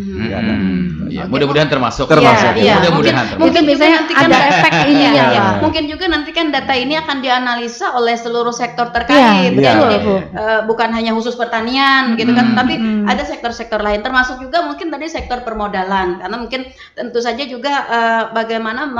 C: Mudah-mudahan termasuk.
A: Mudah-mudahan mungkin misalnya ada efek ini
B: ya.
A: Mungkin juga nanti kan data ini akan dianalisa oleh seluruh sektor terkait. Jadi bukan hanya khusus pertanian gitu kan, tapi ada sektor-sektor lain, termasuk juga mungkin tadi sektor permodalan. Karena mungkin tentu saja juga bagaimana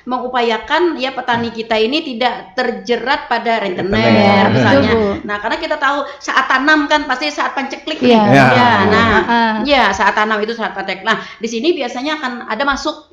A: mengupayakan ya petani kita ini tidak terjerat pada rentenir misalnya. Nah, karena kita tahu saat tanam kan pasti saat panceklik saat tanam itu saat panceklik. Nah, di sini biasanya akan ada masuk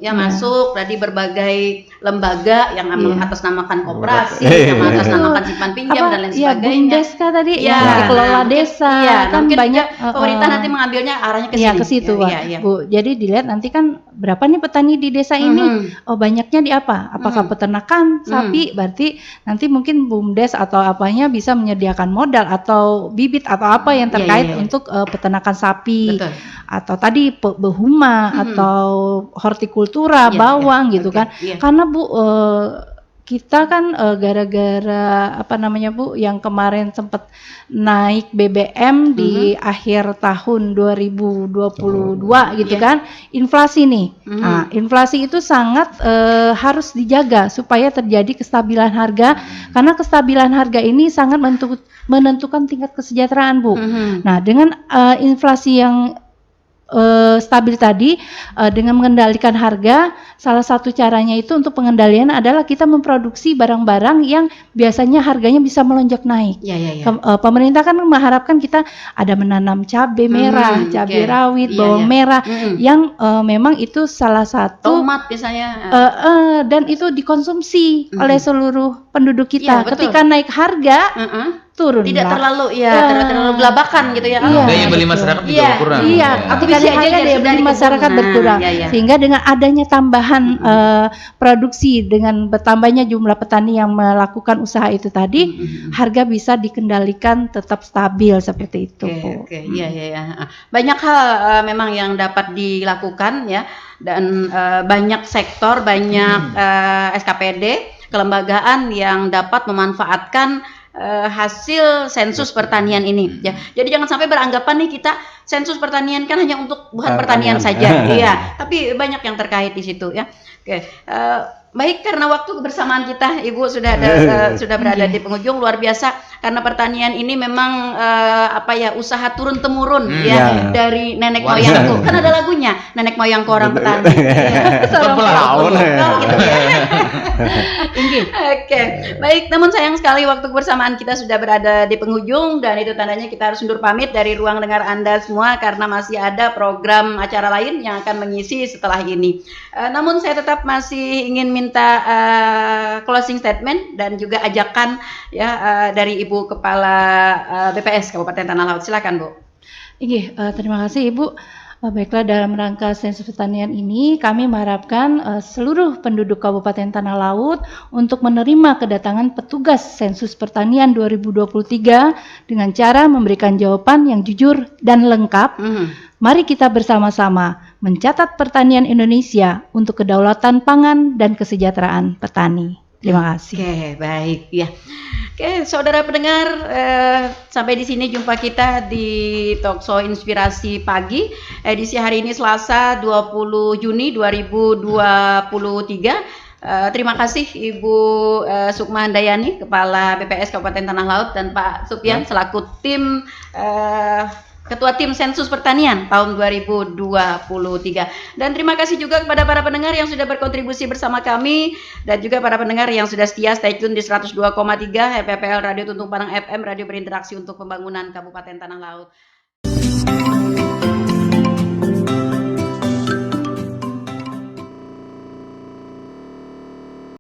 A: dari berbagai lembaga yang mengatasnamakan koperasi, yang mengatasnamakan simpan pinjam dan lain sebagainya.
B: Bumdes tadi kelola desa kan banyak
A: pemerintah nanti mengambilnya arahnya ke sini.
B: Ke situ, Bu. Jadi dilihat nanti kan berapa nih petani di desa ini? Oh, banyaknya di apa? Apakah peternakan sapi? Berarti nanti mungkin Bumdes atau apanya bisa menyediakan modal atau bibit atau apa yang terkait untuk peternakan sapi. Betul. Atau tadi behuma atau hortikultura, bawang gitu kan. Karena Bu kita kan gara-gara Bu yang kemarin sempat naik BBM di akhir tahun 2022 gitu kan, inflasi nih. Nah, inflasi itu sangat harus dijaga supaya terjadi kestabilan harga, karena kestabilan harga ini sangat menentukan tingkat kesejahteraan, Bu. Nah, dengan inflasi yang stabil tadi, dengan mengendalikan harga, salah satu caranya itu untuk pengendalian adalah kita memproduksi barang-barang yang biasanya harganya bisa melonjak naik. Pemerintah kan mengharapkan kita ada menanam cabai merah, cabai rawit, bawang merah, yang memang itu salah satu
A: tomat misalnya,
B: dan itu dikonsumsi oleh seluruh penduduk kita. Ketika naik harga, turun, tidak terlalu
A: belabakan gitu ya.
C: Daya beli masyarakat juga berkurang.
B: Ketika daya beli masyarakat berkurang, sehingga dengan adanya tambahan produksi, dengan bertambahnya jumlah petani yang melakukan usaha itu tadi, harga bisa dikendalikan tetap stabil seperti itu.
A: Banyak hal memang yang dapat dilakukan ya, dan banyak sektor, banyak SKPD, kelembagaan yang dapat memanfaatkan hasil sensus pertanian ini ya. Jadi jangan sampai beranggapan nih kita sensus pertanian kan hanya untuk bahan pertanian saja. Tapi banyak yang terkait di situ ya. Baik, karena waktu kebersamaan kita, Ibu sudah berada di penghujung. Luar biasa, karena pertanian ini memang usaha turun temurun dari nenek moyangku. Kan ada lagunya, nenek moyangku orang petani. Seorang pelaut gitu ya. Oke, baik. Namun sayang sekali waktu kebersamaan kita sudah berada di penghujung dan itu tandanya kita harus undur pamit dari ruang dengar Anda semua karena masih ada program acara lain yang akan mengisi setelah ini. Namun saya tetap masih ingin minta closing statement dan juga ajakan ya dari Ibu Kepala BPS Kabupaten Tanah Laut. Silakan, Bu.
B: Terima kasih Ibu. Baiklah, dalam rangka sensus pertanian ini kami mengharapkan seluruh penduduk Kabupaten Tanah Laut untuk menerima kedatangan petugas sensus pertanian 2023 dengan cara memberikan jawaban yang jujur dan lengkap. Mari kita bersama-sama mencatat pertanian Indonesia untuk kedaulatan pangan dan kesejahteraan petani. Terima kasih.
A: Oke, baik ya. Oke, saudara pendengar, sampai di sini jumpa kita di Talkshow Inspirasi Pagi edisi hari ini Selasa 20 Juni 2023. Terima kasih Ibu Sukma Handayani, Kepala BPS Kabupaten Tanah Laut, dan Pak Supyan selaku tim Ketua Tim Sensus Pertanian tahun 2023. Dan terima kasih juga kepada para pendengar yang sudah berkontribusi bersama kami dan juga para pendengar yang sudah setia stay tune di 102,3 HPPL Radio Tuntung Panang FM, radio berinteraksi untuk pembangunan Kabupaten Tanah Laut.